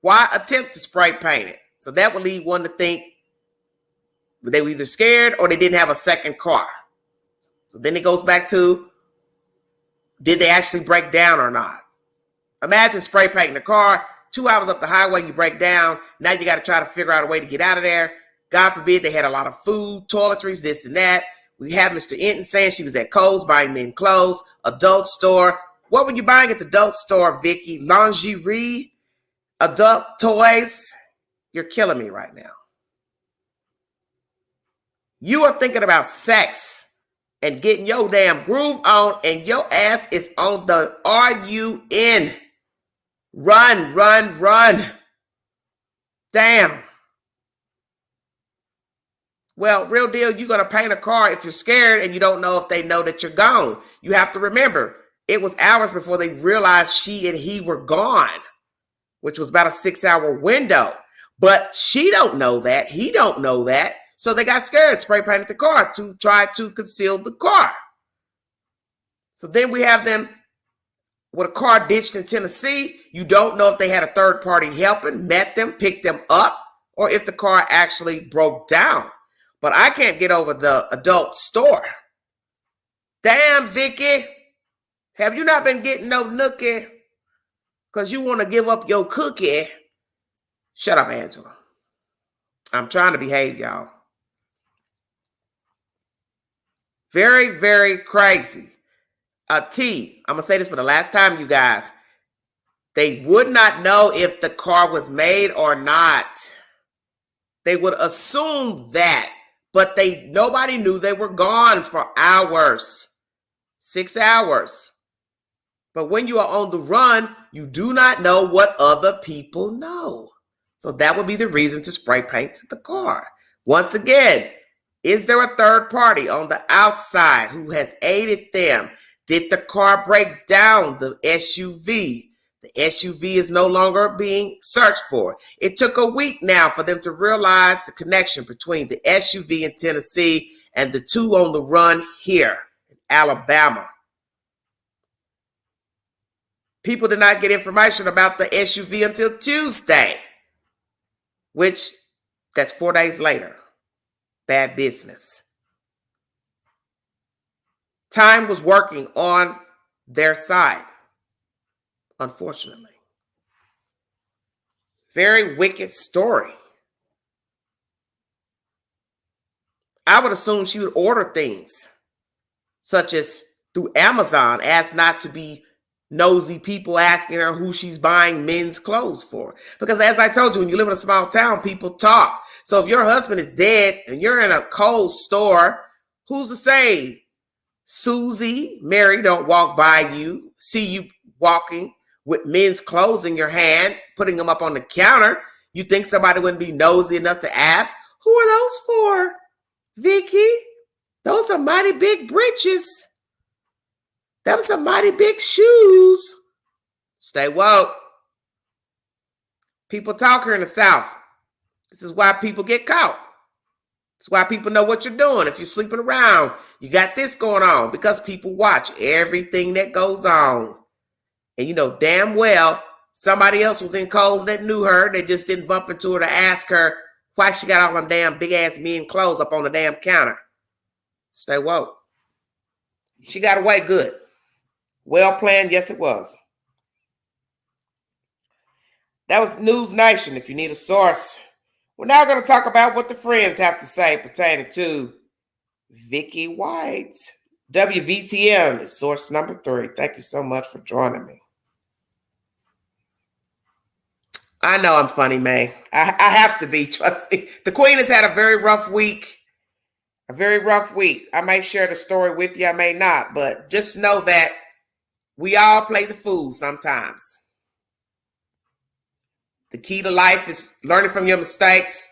Why attempt to spray paint it? So that would lead one to think they were either scared or they didn't have a second car. So then it goes back to, did they actually break down or not? Imagine spray painting the car, 2 hours up the highway, you break down. Now you got to try to figure out a way to get out of there. God forbid they had a lot of food, toiletries, this and that. We have Mr. Enton saying she was at Kohl's buying men clothes, adult store. What were you buying at the adult store, Vicky? Lingerie, adult toys? You're killing me right now. You are thinking about sex and getting your damn groove on, and your ass is on the RUN. Run, run, run. Damn. Well, real deal, you're going to paint a car if you're scared and you don't know if they know that you're gone. You have to remember, it was hours before they realized she and he were gone, which was about a 6-hour window. But she don't know that. He don't know that. So they got scared, spray painted the car to try to conceal the car. So then we have them with a car ditched in Tennessee. You don't know if they had a third party helping, met them, picked them up, or if the car actually broke down. But I can't get over the adult store. Damn, Vicky. Have you not been getting no nookie? Because you want to give up your cookie. Shut up, Angela. I'm trying to behave, y'all. Very, very crazy. I'm going to say this for the last time, you guys. They would not know if the car was made or not. They would assume that. But nobody knew they were gone for hours. 6 hours. But when you are on the run, you do not know what other people know. So that would be the reason to spray paint the car. Once again, is there a third party on the outside who has aided them? Did the car break down the SUV? The SUV is no longer being searched for. It took a week now for them to realize the connection between the SUV in Tennessee and the two on the run here in Alabama. People did not get information about the SUV until Tuesday, which that's 4 days later. Bad business. Time was working on their side, unfortunately. Very wicked story. I would assume she would order things such as through Amazon, as not to be nosy people asking her who she's buying men's clothes for. Because as I told you, when you live in a small town, people talk. So if your husband is dead and you're in a Kohl's store, who's to say Susie, Mary don't walk by you, see you walking with men's clothes in your hand, putting them up on the counter? You think somebody wouldn't be nosy enough to ask, who are those for, Vicky? Those are mighty big breeches. Them some mighty big shoes. Stay woke. People talk here in the South. This is why people get caught. It's why people know what you're doing. If you're sleeping around, you got this going on, because people watch everything that goes on. And you know damn well somebody else was in Kohl's that knew her. They just didn't bump into her to ask her why she got all them damn big ass men clothes up on the damn counter. Stay woke. She got away good. Well planned, yes it was. That was News Nation. If you need a source, we're now going to talk about what the friends have to say pertaining to Vicky White. WVTM is source number 3. Thank you so much for joining me. I know I'm funny, May. I have to be, trust me. The Queen has had a very rough week. A very rough week. I may share the story with you, I may not, but just know that we all play the fool sometimes. The key to life is learning from your mistakes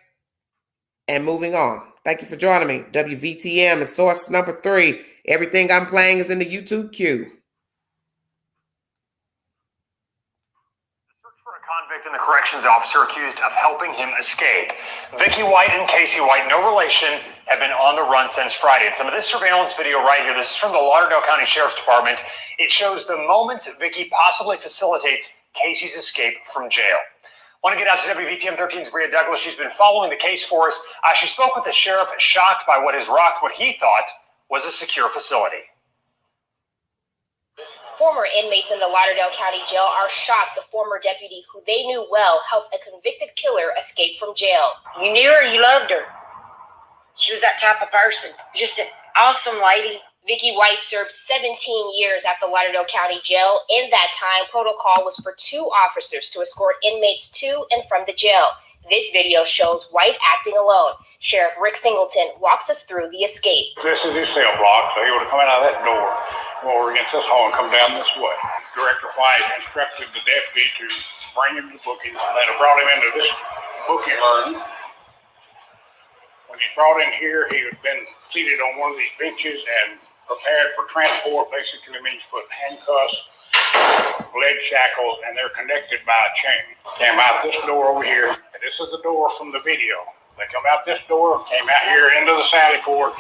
and moving on. Thank you for joining me. WVTM is source number 3. Everything I'm playing is in the YouTube queue. Search for a convict and the corrections officer accused of helping him escape. Vicky White and Casey White, no relation, have been on the run since Friday. And some of this surveillance video right here, this is from the Lauderdale County Sheriff's Department. It shows the moments Vicky possibly facilitates Casey's escape from jail. I want to get out to WVTM 13's Bria Douglas. She's been following the case for us. She spoke with the sheriff, shocked by what has rocked what he thought was a secure facility. Former inmates in the Lauderdale County Jail are shocked the former deputy, who they knew well, helped a convicted killer escape from jail. You knew her, you loved her. She was that type of person. Just an awesome lady. Vicky White served 17 years at the Lauderdale County Jail. In that time, protocol was for 2 officers to escort inmates to and from the jail. This video shows White acting alone. Sheriff Rick Singleton walks us through the escape. This is his cell block, so he would have come out of that door, go over against this hall, and come down this way. Director White instructed the deputy to bring him to booking. They'd have brought him into this booking room. When he brought in here, he had been seated on one of these benches and prepared for transport. Basically means put handcuffs, leg shackles, and they're connected by a chain. Came out this door over here, and this is the door from the video. They come out this door, came out here into the sally port.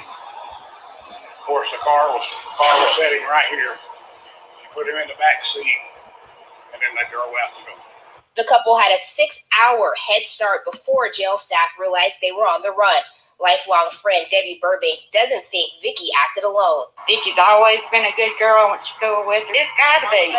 Of course, the car was sitting right here. She put him in the back seat, and then they drove out the door. The couple had a 6-hour head start before jail staff realized they were on the run. Lifelong friend Debbie Burbank doesn't think Vicky acted alone. Vicky's always been a good girl. I went to school with her. It's got to be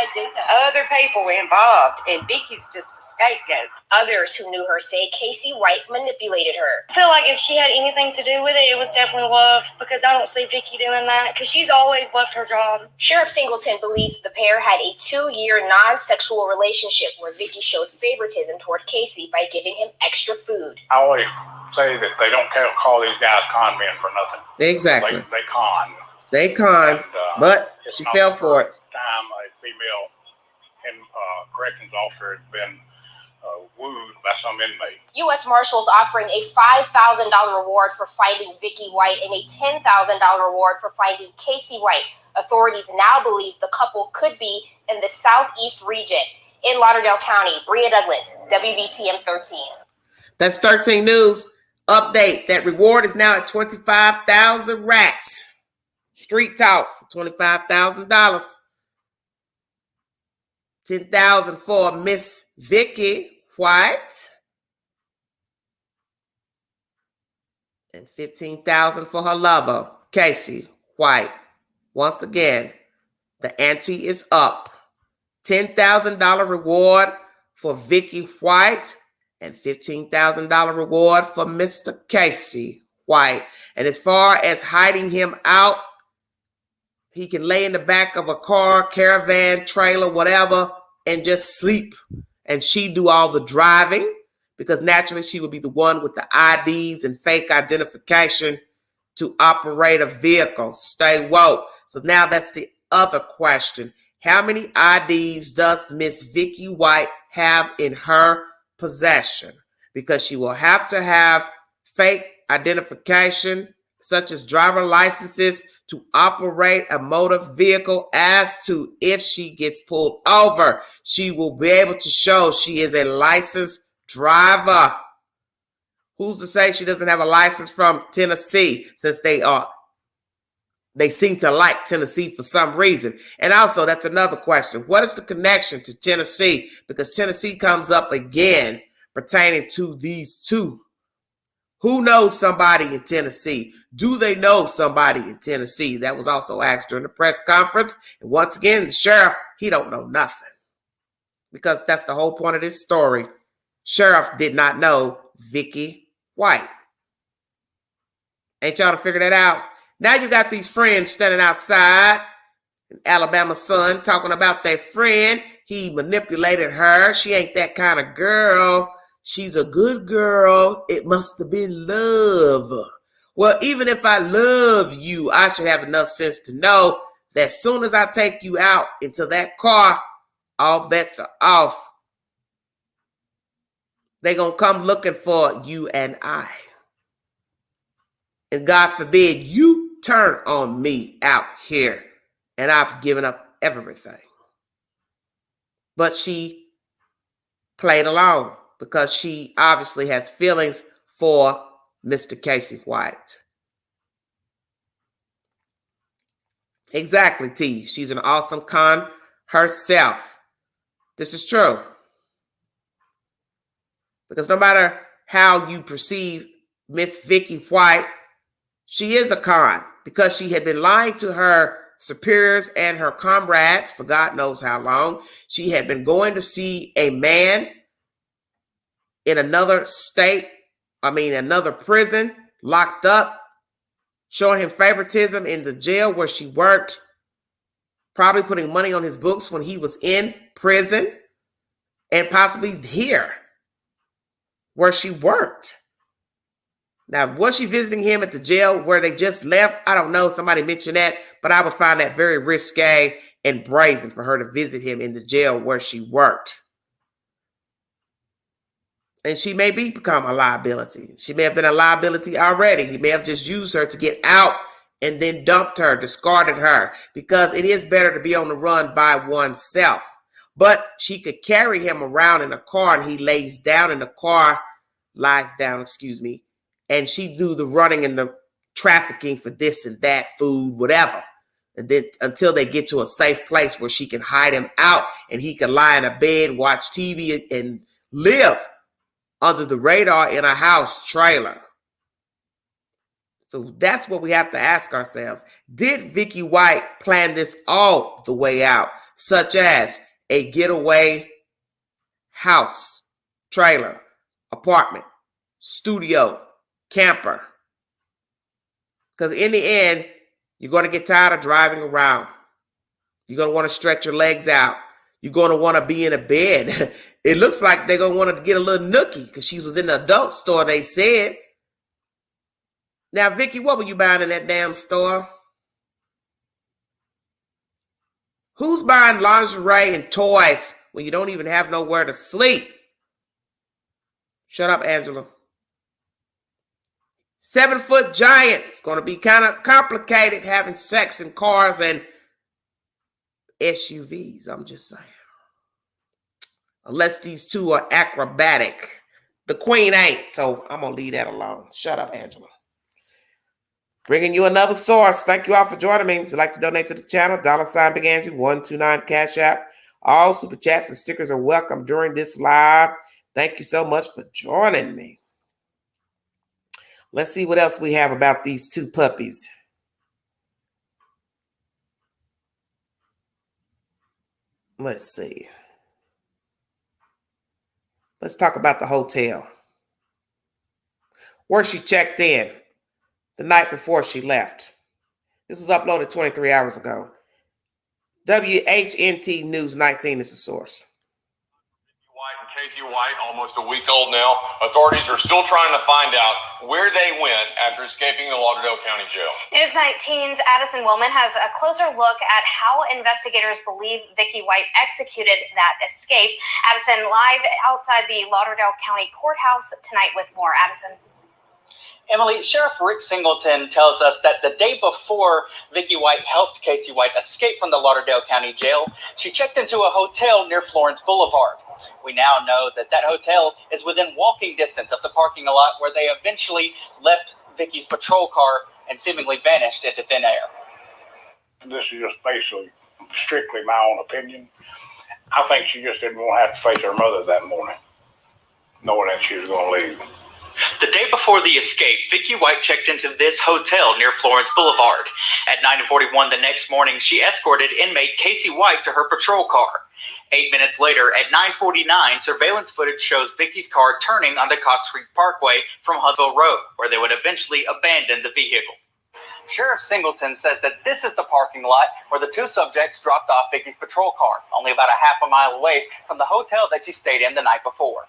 other people involved, and Vicky's just a scapegoat. Others who knew her say Casey White manipulated her. I feel like if she had anything to do with it, it was definitely love, because I don't see Vicky doing that, because she's always left her job. Sheriff Singleton believes the pair had a 2-year non-sexual relationship where Vicky showed favoritism toward Casey by giving him extra food. I always say that they don't call these guys con men for nothing. Exactly. They con. They con, but she fell for it. Time a female corrections officer has been wooed by some inmate. U.S. Marshals offering a $5,000 reward for finding Vicky White and a $10,000 reward for finding Casey White. Authorities now believe the couple could be in the southeast region. In Lauderdale County, Bria Douglas, WBTM 13. That's 13 News update. That reward is now at 25,000 racks. Street talk for $25,000. 10,000 for Miss Vicky White. And 15,000 for her lover, Casey White. Once again, the ante is up. $10,000 reward for Vicky White and $15,000 reward for Mr. Casey White. And as far as hiding him out, he can lay in the back of a car, caravan, trailer, whatever, and just sleep. And she do all the driving because naturally she would be the one with the IDs and fake identification to operate a vehicle. Stay woke. So now that's the other question. How many IDs does Miss Vicky White have in her possession? Because she will have to have fake identification, such as driver licenses, to operate a motor vehicle. As to if she gets pulled over, she will be able to show she is a licensed driver. Who's to say she doesn't have a license from Tennessee, since they seem to like Tennessee for some reason? And also, that's another question. What is the connection to Tennessee? Because Tennessee comes up again pertaining to these two. Who knows somebody in Tennessee? Do they know somebody in Tennessee? That was also asked during the press conference. And once again, the sheriff, he don't know nothing. Because that's the whole point of this story. Sheriff did not know Vicky White. Ain't y'all to figure that out? Now you got these friends standing outside, an Alabama son talking about their friend. He manipulated her. She ain't that kind of girl. She's a good girl. It must have been love. Well, even if I love you, I should have enough sense to know that as soon as I take you out into that car, all bets are off. They're going to come looking for you and I. And God forbid you turn on me out here and I've given up everything. But she played along because she obviously has feelings for Mr. Casey White. Exactly, T. She's an awesome con herself. This is true. Because no matter how you perceive Miss Vicky White, she is a con because she had been lying to her superiors and her comrades for God knows how long. She had been going to see a man in another state, another prison, locked up, showing him favoritism in the jail where she worked, probably putting money on his books when he was in prison, and possibly here where she worked. Now, was she visiting him at the jail where they just left? I don't know. Somebody mentioned that, but I would find that very risque and brazen for her to visit him in the jail where she worked. And she may become a liability. She may have been a liability already. He may have just used her to get out and then dumped her, discarded her, because it is better to be on the run by oneself. But she could carry him around in a car, and he lies down, and she do the running and the trafficking for this and that, food, whatever. And then until they get to a safe place where she can hide him out and he can lie in a bed, watch TV, and live under the radar in a house trailer. So that's what we have to ask ourselves. Did Vicky White plan this all the way out, such as a getaway house, trailer, apartment, studio, camper? Because in the end, you're going to get tired of driving around. You're going to want to stretch your legs out. You're going to want to be in a bed. It looks like they're going to want to get a little nookie because she was in the adult store, they said. Now, Vicky, what were you buying in that damn store? Who's buying lingerie and toys when you don't even have nowhere to sleep? Shut up, Angela. 7-foot giant. It's going to be kind of complicated having sex in cars and SUVs. I'm just saying. Unless these two are acrobatic. The queen ain't, so I'm going to leave that alone. Shut up, Angela. Bringing you another source. Thank you all for joining me. If you'd like to donate to the channel, $ Big Andrew, 129 Cash App. All super chats and stickers are welcome during this live. Thank you so much for joining me. Let's see what else we have about these two puppies. Let's see. Let's talk about the hotel where she checked in the night before she left. This was uploaded 23 hours ago. WHNT News 19 is the source. White and Casey White, almost a week old now. Authorities are still trying to find out where they went after escaping the Lauderdale County Jail. News 19's Addison Willman has a closer look at how investigators believe Vicky White executed that escape. Addison, live outside the Lauderdale County Courthouse tonight with more. Addison. Emily, Sheriff Rick Singleton tells us that the day before Vicky White helped Casey White escape from the Lauderdale County Jail, she checked into a hotel near Florence Boulevard. We now know that that hotel is within walking distance of the parking lot where they eventually left Vicky's patrol car and seemingly vanished into thin air. This is just basically strictly my own opinion. I think she just didn't want to have to face her mother that morning, knowing that she was going to leave. The day before the escape, Vicky White checked into this hotel near Florence Boulevard. At 9:41 the next morning, she escorted inmate Casey White to her patrol car. 8 minutes later, at 9:49, surveillance footage shows Vicky's car turning onto Cox Creek Parkway from Huntsville Road, where they would eventually abandon the vehicle. Sheriff Singleton says that this is the parking lot where the two subjects dropped off Vicky's patrol car, only about a half a mile away from the hotel that she stayed in the night before.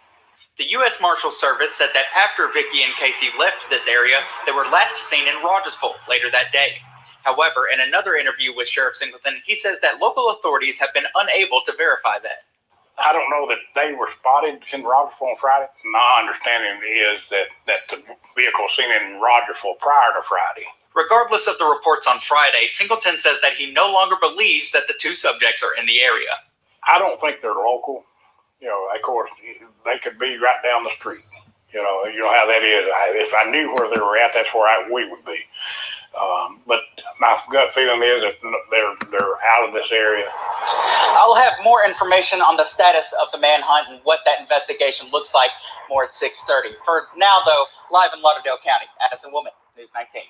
The U.S. Marshals Service said that after Vicky and Casey left this area, they were last seen in Rogersville later that day. However, in another interview with Sheriff Singleton, he says that local authorities have been unable to verify that. I don't know that they were spotted in Rogersville on Friday. My understanding is that the vehicle was seen in Rogersville prior to Friday. Regardless of the reports on Friday, Singleton says that he no longer believes that the two subjects are in the area. I don't think they're local. You know, of course, they could be right down the street. You know how that is. If I knew where they were at, that's where we would be. But my gut feeling is that they're out of this area. I'll have more information on the status of the manhunt and what that investigation looks like more at 6:30. For now, though, live in Lauderdale County, Addison Woman, News 19.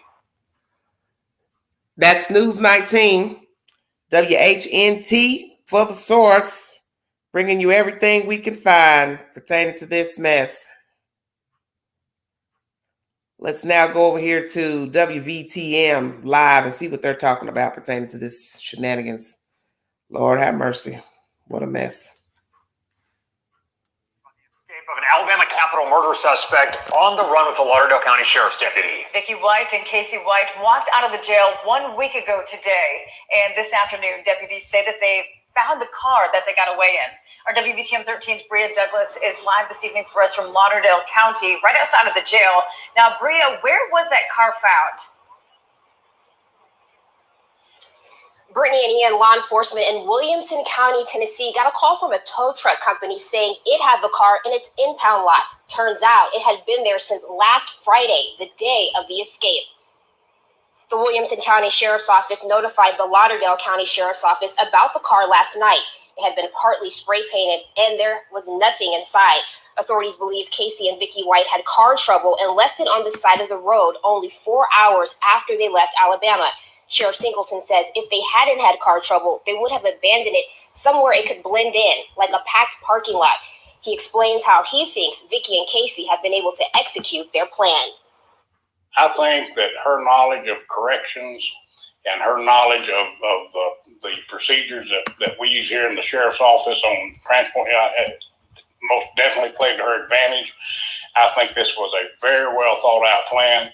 That's News 19, WHNT for the source, bringing you everything we can find pertaining to this mess. Let's now go over here to WVTM Live and see what they're talking about pertaining to this shenanigans. Lord have mercy. What a mess. Escape of an Alabama capital murder suspect on the run with the Lauderdale County Sheriff's deputy. Vicky White and Casey White walked out of the jail 1 week ago today. And this afternoon, deputies say that they found the car that they got away in. Our WVTM 13's Bria Douglas is live this evening for us from Lauderdale County, right outside of the jail. Now, Bria, where was that car found? Brittany and Ian, law enforcement in Williamson County, Tennessee, got a call from a tow truck company saying it had the car in its impound lot. Turns out it had been there since last Friday, the day of the escape. The Williamson County Sheriff's Office notified the Lauderdale County Sheriff's Office about the car last night. It had been partly spray painted and there was nothing inside. Authorities believe Casey and Vicky White had car trouble and left it on the side of the road only 4 hours after they left Alabama. Sheriff Singleton says if they hadn't had car trouble, they would have abandoned it somewhere it could blend in, like a packed parking lot. He explains how he thinks Vicky and Casey have been able to execute their plan. I think that her knowledge of corrections and her knowledge of the procedures that we use here in the sheriff's office on transport most definitely played to her advantage. I think this was a very well thought out plan.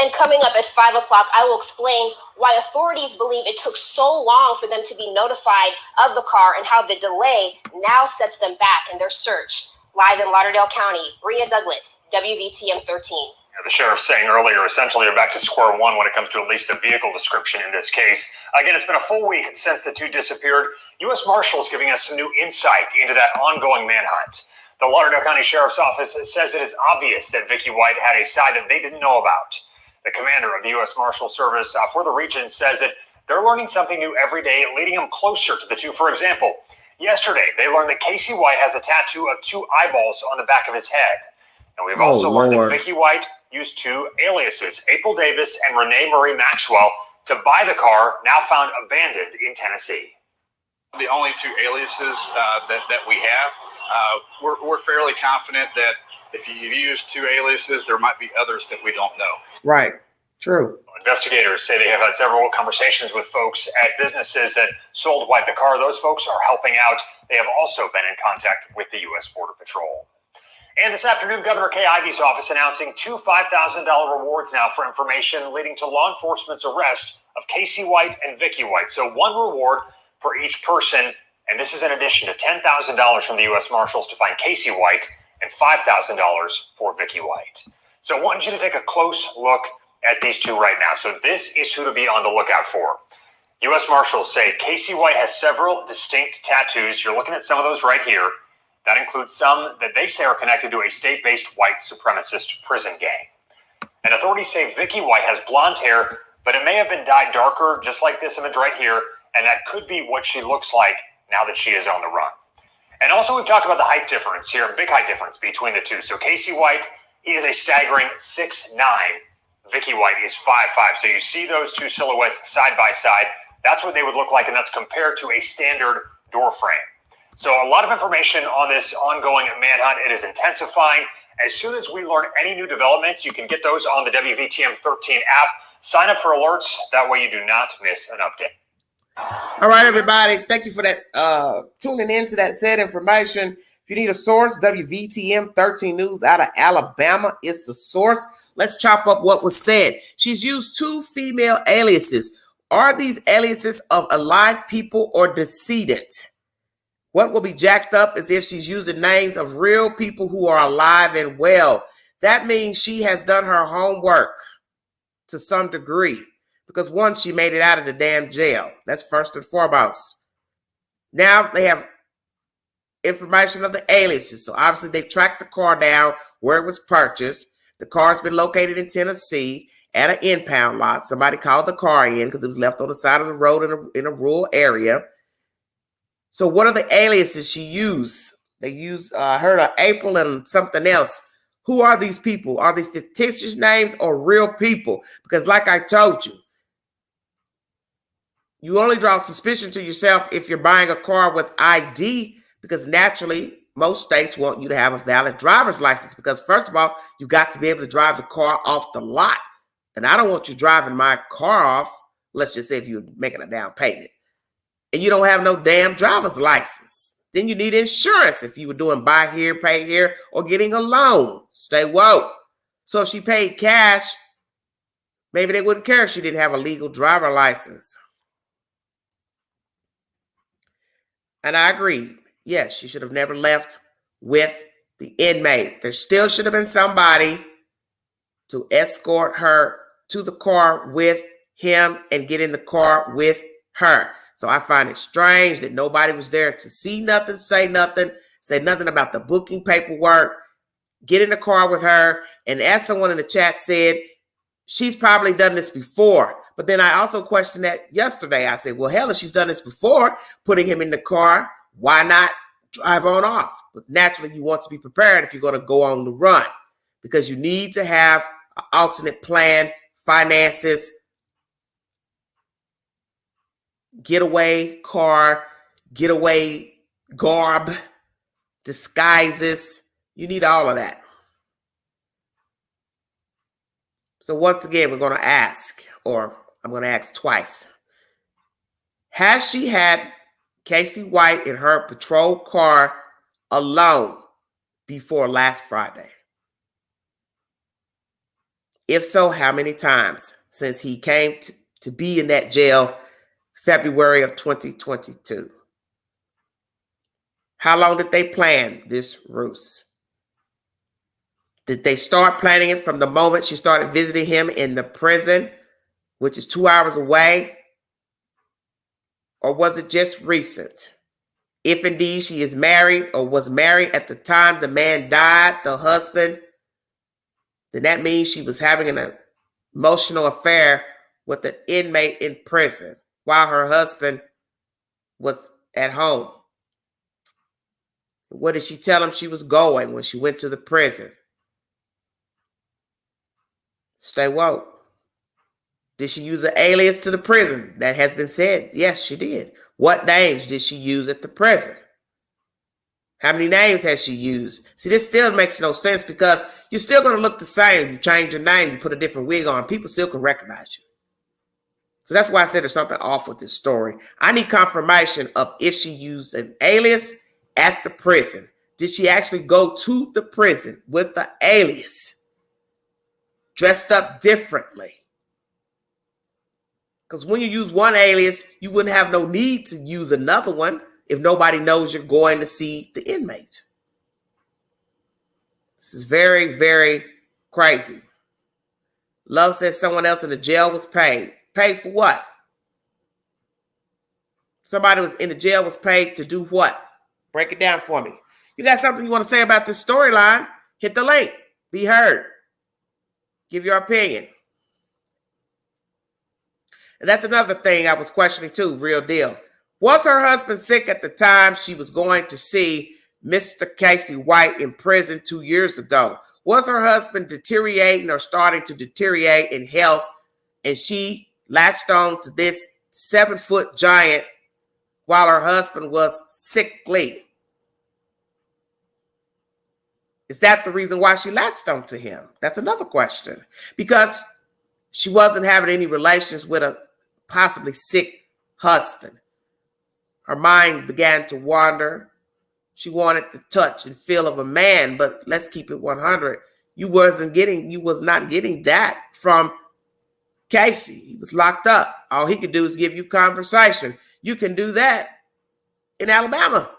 And coming up at 5 o'clock, I will explain why authorities believe it took so long for them to be notified of the car and how the delay now sets them back in their search. Live in Lauderdale County, Bria Douglas, WVTM 13. The sheriff saying earlier, essentially, you're back to square one when it comes to at least the vehicle description in this case. Again, it's been a full week since the two disappeared. U.S. Marshals giving us some new insight into that ongoing manhunt. The Lauderdale County Sheriff's Office says it is obvious that Vicky White had a side that they didn't know about. The commander of the U.S. Marshal Service for the region says that they're learning something new every day, leading them closer to the two. For example, yesterday, they learned that Casey White has a tattoo of two eyeballs on the back of his head. And we've also learned that Vicky White used two aliases, April Davis and Renee Marie Maxwell, to buy the car now found abandoned in Tennessee. The only two aliases that we have, we're fairly confident that if you use two aliases, there might be others that we don't know. Right. True. Investigators say they have had several conversations with folks at businesses that sold White the car. Those folks are helping out. They have also been in contact with the U.S. Border Patrol. And this afternoon, Governor Kay Ivey's office announcing two $5,000 rewards now for information leading to law enforcement's arrest of Casey White and Vicky White. So one reward for each person, and this is in addition to $10,000 from the U.S. Marshals to find Casey White and $5,000 for Vicky White. So I want you to take a close look at these two right now. So this is who to be on the lookout for. U.S. Marshals say Casey White has several distinct tattoos. You're looking at some of those right here. That includes some that they say are connected to a state-based white supremacist prison gang. And authorities say Vicky White has blonde hair, but it may have been dyed darker, just like this image right here, and that could be what she looks like now that she is on the run. And also, we've talked about the height difference here, big height difference between the two. So Casey White, he is a staggering 6'9". Vicky White is 5'5". So you see those two silhouettes side by side. That's what they would look like, and that's compared to a standard door frame. So a lot of information on this ongoing manhunt. It is intensifying. As soon as we learn any new developments, you can get those on the WVTM 13 app. Sign up for alerts. That way you do not miss an update. All right, everybody. Thank you for that. Tuning in to that said information. If you need a source, WVTM 13 News out of Alabama is the source. Let's chop up what was said. She's used two female aliases. Are these aliases of alive people or decedent? What will be jacked up is if she's using names of real people who are alive and well. That means she has done her homework to some degree. Because one, she made it out of the damn jail. That's first and foremost. Now they have information of the aliases. So obviously they tracked the car down where it was purchased. The car's been located in Tennessee at an impound lot. Somebody called the car in because it was left on the side of the road in a rural area. So what are the aliases she used? They used, I heard of April and something else. Who are these people? Are they fictitious names or real people? Because like I told you, you only draw suspicion to yourself if you're buying a car with ID, because naturally, most states want you to have a valid driver's license because first of all, you got to be able to drive the car off the lot. And I don't want you driving my car off, let's just say if you're making a down payment, and you don't have no damn driver's license. Then you need insurance if you were doing buy here, pay here, or getting a loan. Stay woke. So if she paid cash, maybe they wouldn't care if she didn't have a legal driver license. And I agree. Yes, she should have never left with the inmate. There still should have been somebody to escort her to the car with him and get in the car with her. So I find it strange that nobody was there to see nothing, say nothing about the booking paperwork, get in the car with her. And as someone in the chat said, she's probably done this before. But then I also questioned that yesterday. I said, well, hell, if she's done this before, putting him in the car, why not drive on off? But naturally, you want to be prepared if you're going to go on the run because you need to have an alternate plan, finances, getaway car, getaway garb, disguises. You need all of that. So once again, we're going to ask, or I'm going to ask twice. Has she had Casey White in her patrol car alone before last Friday? If so, how many times since he came to be in that jail February of 2022? How long did they plan this ruse? Did they start planning it from the moment she started visiting him in the prison, which is 2 hours away? Or was it just recent? If indeed she is married or was married at the time the man died, the husband, then that means she was having an emotional affair with an inmate in prison while her husband was at home. What did she tell him she was going when she went to the prison? Stay woke. Did she use an alias to the prison? That has been said. Yes, she did. What names did she use at the prison? How many names has she used? See, this still makes no sense because you're still going to look the same. You change your name, you put a different wig on, people still can recognize you. So that's why I said there's something off with this story. I need confirmation of if she used an alias at the prison. Did she actually go to the prison with the alias? Dressed up differently? Because when you use one alias, you wouldn't have no need to use another one if nobody knows you're going to see the inmate. This is very, very crazy. Love says someone else in the jail was paid. Paid for what? Somebody was in the jail was paid to do what? Break it down for me. You got something you want to say about this storyline? Hit the link. Be heard. Give your opinion. And that's another thing I was questioning too, real deal. Was her husband sick at the time she was going to see Mr. Casey White in prison 2 years ago? Was her husband deteriorating or starting to deteriorate in health and she latched on to this 7-foot giant while her husband was sickly? Is that the reason why she latched on to him? That's another question. Because she wasn't having any relations with a possibly sick husband. Her mind began to wander. She wanted the touch and feel of a man, but let's keep it 100. You was not getting that from Casey. He was locked up. All he could do is give you conversation. You can do that in Alabama.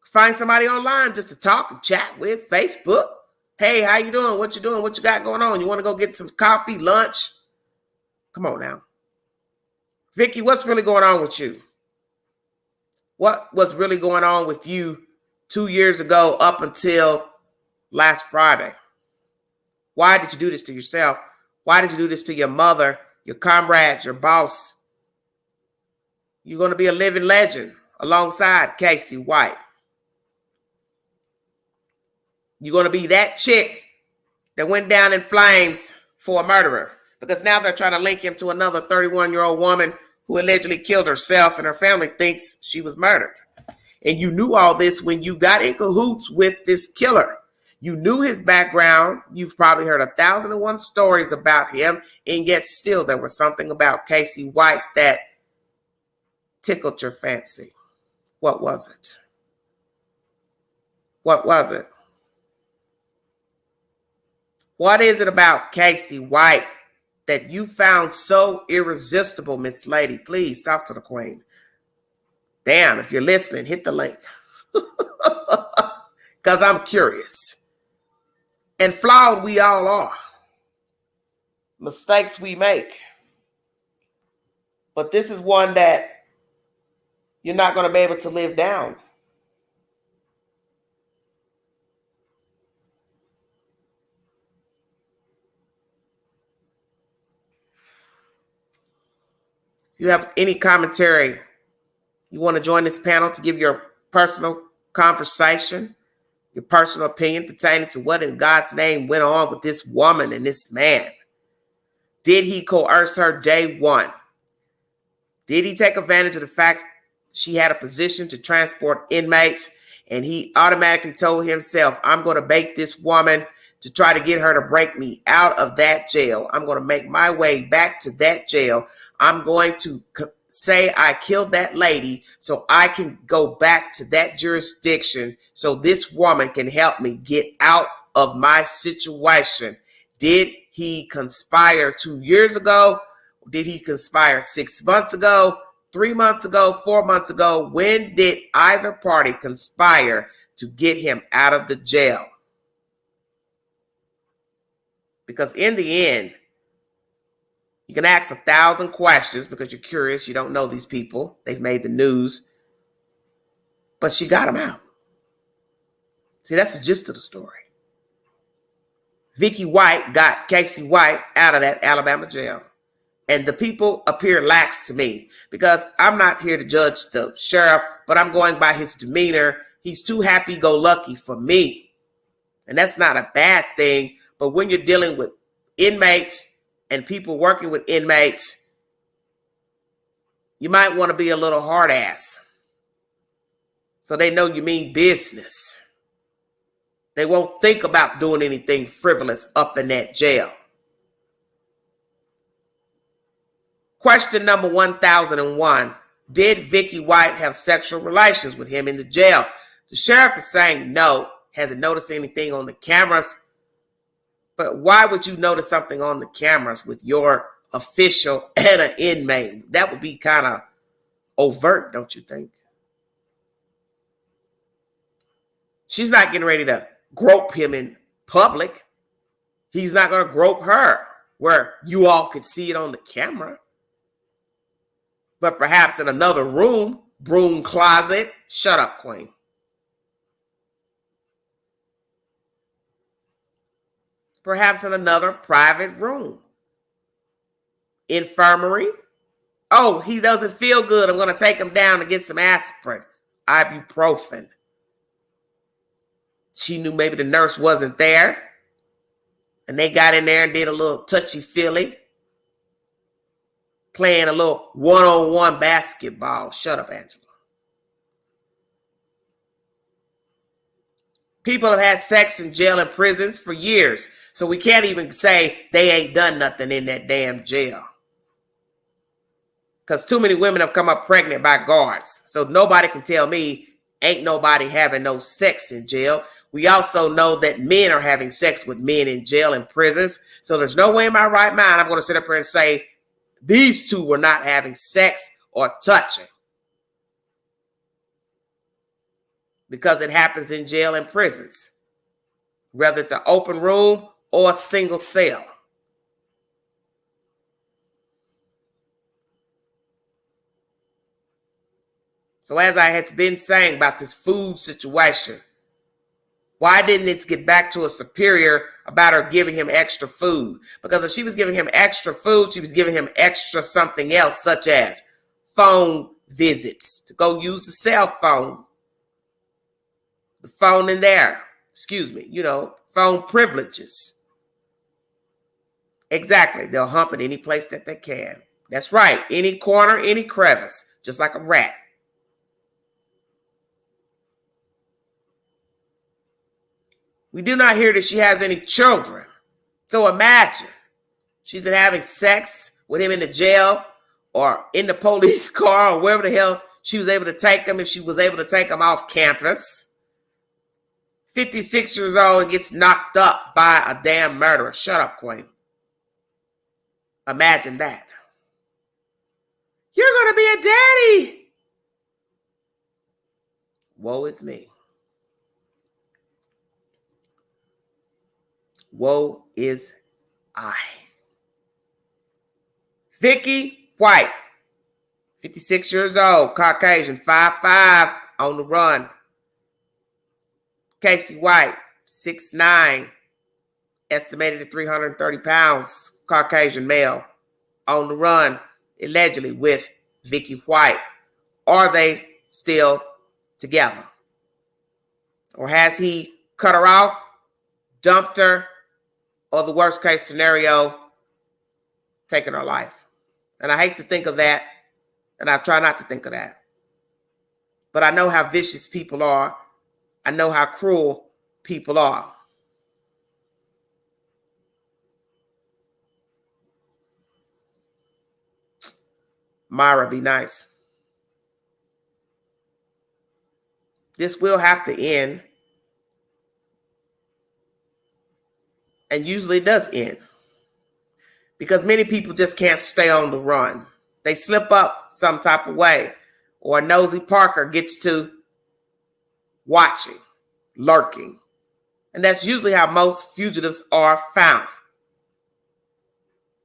Find somebody online just to talk and chat with. Facebook. Hey, how you doing? What you doing? What you got going on? You want to go get some coffee, lunch? Come on now. Vicky, what's really going on with you? What was really going on with you 2 years ago up until last Friday? Why did you do this to yourself? Why did you do this to your mother, your comrades, your boss? You're going to be a living legend alongside Casey White. You're going to be that chick that went down in flames for a murderer. Because now they're trying to link him to another 31-year-old woman who allegedly killed herself, and her family thinks she was murdered. And you knew all this when you got in cahoots with this killer. You knew his background. You've probably heard 1,001 stories about him, and yet still there was something about Casey White that tickled your fancy. What was it? What was it? What is it about Casey White that you found so irresistible, Miss Lady? Please talk to the queen. Damn, if you're listening, hit the link. Because I'm curious. And flawed we all are. Mistakes we make. But this is one that you're not going to be able to live down. You have any commentary, you want to join this panel to give your personal conversation, your personal opinion pertaining to what in God's name went on with this woman and this man? Did he coerce her day one? Did he take advantage of the fact she had a position to transport inmates and he automatically told himself, I'm going to bait this woman to try to get her to break me out of that jail. I'm going to make my way back to that jail. I'm going to say I killed that lady so I can go back to that jurisdiction so this woman can help me get out of my situation. Did he conspire 2 years ago? Did he conspire 6 months ago, 3 months ago, 4 months ago? When did either party conspire to get him out of the jail? Because in the end, you can ask 1,000 questions because you're curious. You don't know these people. They've made the news. But she got him out. See, that's the gist of the story. Vicky White got Casey White out of that Alabama jail. And the people appear lax to me because I'm not here to judge the sheriff, but I'm going by his demeanor. He's too happy-go-lucky for me. And that's not a bad thing. But when you're dealing with inmates and people working with inmates, you might want to be a little hard-ass so they know you mean business. They won't think about doing anything frivolous up in that jail. Question number 1001. Did Vicky White have sexual relations with him in the jail? The sheriff is saying no. Hasn't noticed anything on the cameras. But why would you notice something on the cameras with your official and an inmate? That would be kind of overt, don't you think? She's not getting ready to grope him in public. He's not going to grope her where you all could see it on the camera. But perhaps in another room, broom closet. Shut up, Queen. Perhaps in another private room. Infirmary. Oh, he doesn't feel good. I'm going to take him down to get some aspirin. Ibuprofen. She knew maybe the nurse wasn't there. And they got in there and did a little touchy-feely. Playing a little one-on-one basketball. Shut up, Angela. People have had sex in jail and prisons for years. So we can't even say they ain't done nothing in that damn jail. Because too many women have come up pregnant by guards. So nobody can tell me ain't nobody having no sex in jail. We also know that men are having sex with men in jail and prisons. So there's no way in my right mind I'm going to sit up here and say these two were not having sex or touching. Because it happens in jail and prisons. Whether it's an open room or a single cell. So as I had been saying about this food situation, why didn't it get back to a superior about her giving him extra food? Because if she was giving him extra food, she was giving him extra something else, such as phone visits to go use the cell phone. The phone in there, phone privileges. Exactly. They'll hump at any place that they can. That's right. Any corner, any crevice, just like a rat. We do not hear that she has any children. So imagine she's been having sex with him in the jail or in the police car or wherever the hell she was able to take him, if she was able to take him off campus. 56 years old and gets knocked up by a damn murderer. Shut up, Queen. Imagine that. You're going to be a daddy. Woe is me. Woe is I. Vicky White, 56 years old, Caucasian, 5'5", on the run. Casey White, 6'9", estimated at 330 pounds, Caucasian male, on the run, allegedly with Vicky White. Are they still together? Or has he cut her off, dumped her, or the worst case scenario, taken her life? And I hate to think of that, and I try not to think of that. But I know how vicious people are. I know how cruel people are. Myra, be nice. This will have to end. And usually it does end. because many people just can't stay on the run. They slip up some type of way, or a nosy Parker gets to watching, lurking. And that's usually how most fugitives are found.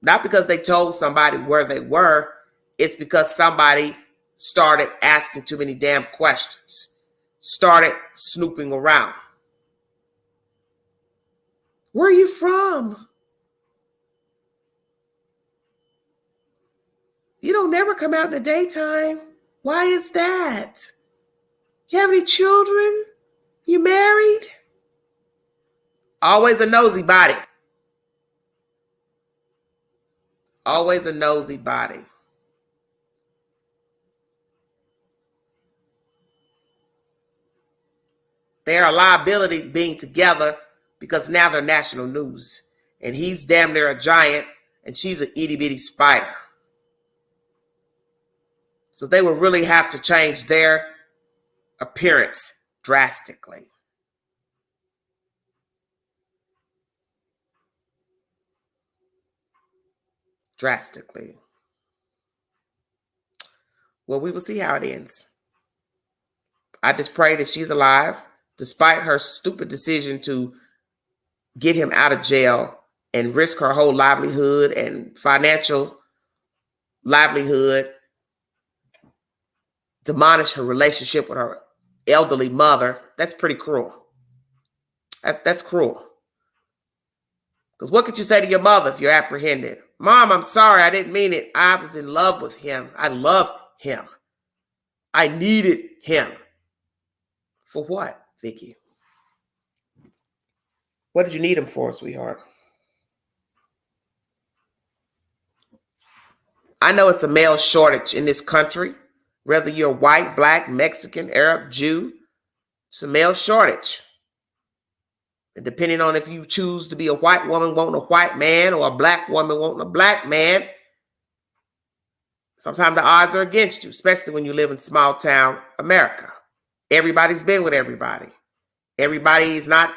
Not because they told somebody where they were, it's because somebody started asking too many damn questions, started snooping around. Where are you from? You don't never come out in the daytime. Why is that? You have any children? You married? Always a nosy body. Always a nosy body. They're a liability being together because now they're national news. And he's damn near a giant and she's an itty bitty spider. So they will really have to change their appearance drastically. Drastically. Well, we will see how it ends. I just pray that she's alive, despite her stupid decision to get him out of jail and risk her whole livelihood and financial livelihood, demolish her relationship with her elderly mother. That's pretty cruel. That's cruel. Because what could you say to your mother if you're apprehended? Mom, I'm sorry, I didn't mean it. I was in love with him. I love him. I needed him. For what, Vicky? What did you need him for, sweetheart? I know it's a male shortage in this country. Whether you're white, black, Mexican, Arab, Jew, it's a male shortage. And depending on if you choose to be a white woman wanting a white man or a black woman wanting a black man, sometimes the odds are against you, especially when you live in small town America. Everybody's been with everybody. Everybody is not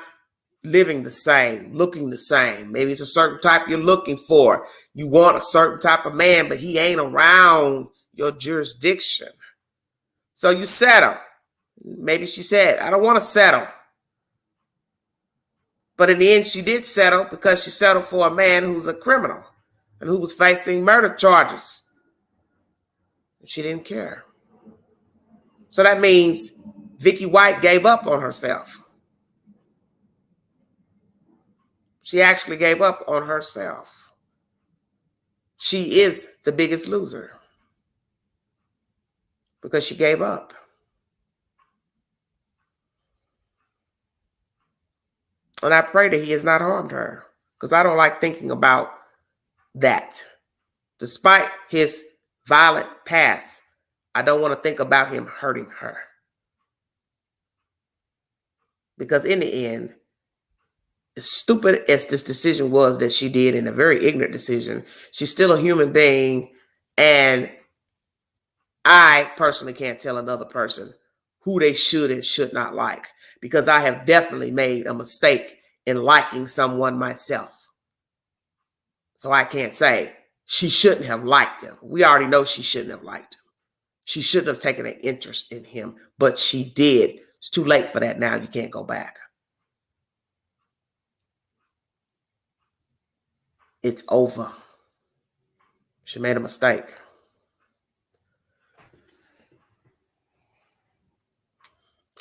living the same, looking the same. Maybe it's a certain type you're looking for. You want a certain type of man, but he ain't around your jurisdiction. So you settle. Maybe she said, I don't want to settle. But in the end, she did settle because she settled for a man who's a criminal and who was facing murder charges. She didn't care. So that means Vicky White gave up on herself. She actually gave up on herself. She is the biggest loser because she gave up. And I pray that he has not harmed her because I don't like thinking about that. Despite his violent past, I don't want to think about him hurting her. Because in the end, as stupid as this decision was that she did, and a very ignorant decision, she's still a human being. And I personally can't tell another person who they should and should not like, because I have definitely made a mistake in liking someone myself. So I can't say she shouldn't have liked him. We already know she shouldn't have liked him. She shouldn't have taken an interest in him, but she did. It's too late for that now. You can't go back. It's over. She made a mistake.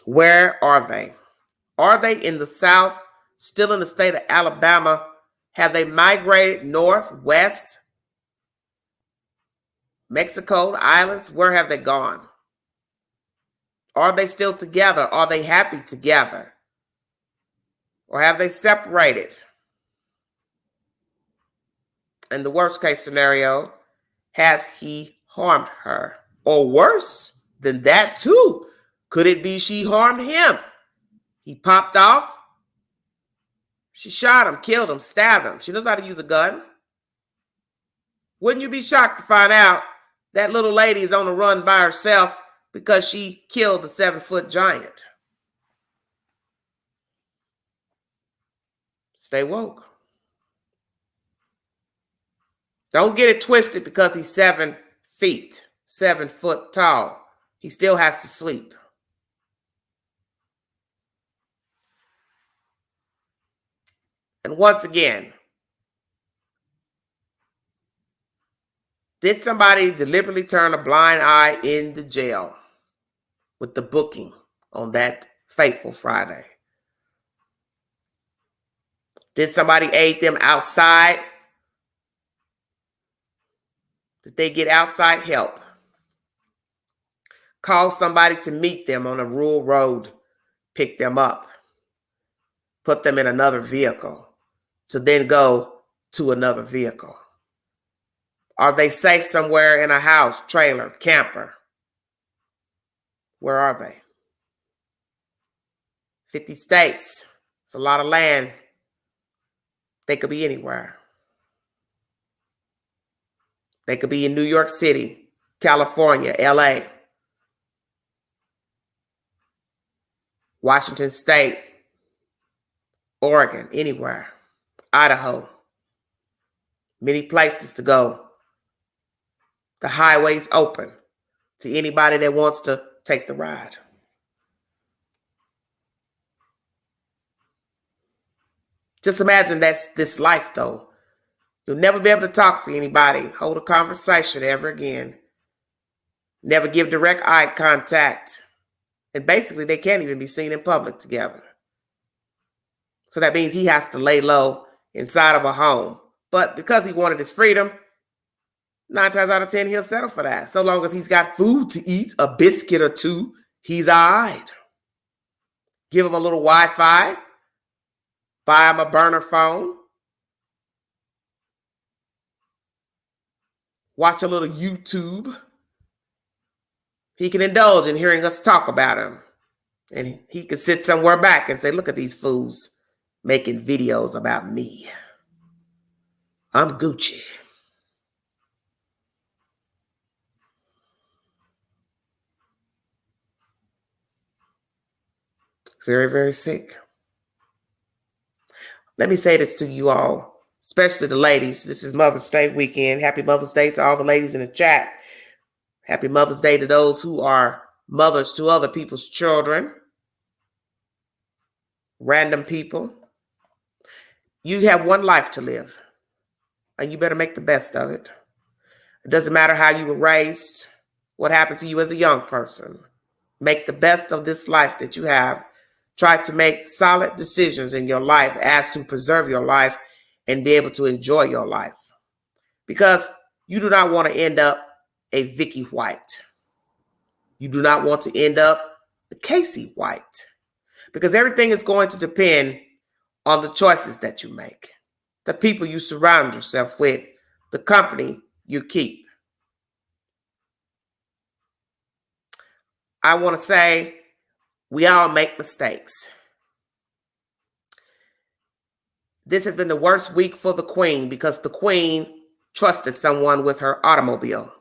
Where are they? Are they in the South, still in the state of Alabama? Have they migrated north, west, Mexico, the islands? Where have they gone? Are they still together? Are they happy together? Or have they separated? In the worst case scenario, has he harmed her? Or worse than that too, could it be she harmed him? He popped off. She shot him, killed him, stabbed him. She knows how to use a gun. Wouldn't you be shocked to find out that little lady is on the run by herself because she killed the 7-foot giant? Stay woke. Don't get it twisted because he's 7 feet, 7 foot tall. He still has to sleep. And once again, did somebody deliberately turn a blind eye in the jail with the booking on that fateful Friday? Did somebody aid them outside? Did they get outside help? Call somebody to meet them on a rural road, pick them up, put them in another vehicle to then go to another vehicle? Are they safe somewhere in a house, trailer, camper? Where are they? 50 states. It's a lot of land. They could be anywhere. They could be in New York City, California, LA, Washington State, Oregon, anywhere, Idaho. Many places to go. The highway's open to anybody that wants to take the ride. Just imagine that's this life, though. You'll never be able to talk to anybody, hold a conversation ever again. Never give direct eye contact. And basically, they can't even be seen in public together. So that means he has to lay low inside of a home. But because he wanted his freedom, 9 times out of 10, he'll settle for that. So long as he's got food to eat, a biscuit or two, he's all right. Give him a little Wi-Fi. Buy him a burner phone. Watch a little YouTube. He can indulge in hearing us talk about him. And he can sit somewhere back and say, look at these fools making videos about me. I'm Gucci. Very, very sick. Let me say this to you all, especially the ladies. This is Mother's Day weekend. Happy Mother's Day to all the ladies in the chat. Happy Mother's Day to those who are mothers to other people's children. Random people. You have one life to live, and you better make the best of it. It doesn't matter how you were raised, what happened to you as a young person. Make the best of this life that you have. Try to make solid decisions in your life as to preserve your life and be able to enjoy your life. Because you do not want to end up a Vicky White. You do not want to end up a Casey White. Because everything is going to depend on the choices that you make, the people you surround yourself with, the company you keep. I want to say we all make mistakes. This has been the worst week for the Queen because the Queen trusted someone with her automobile.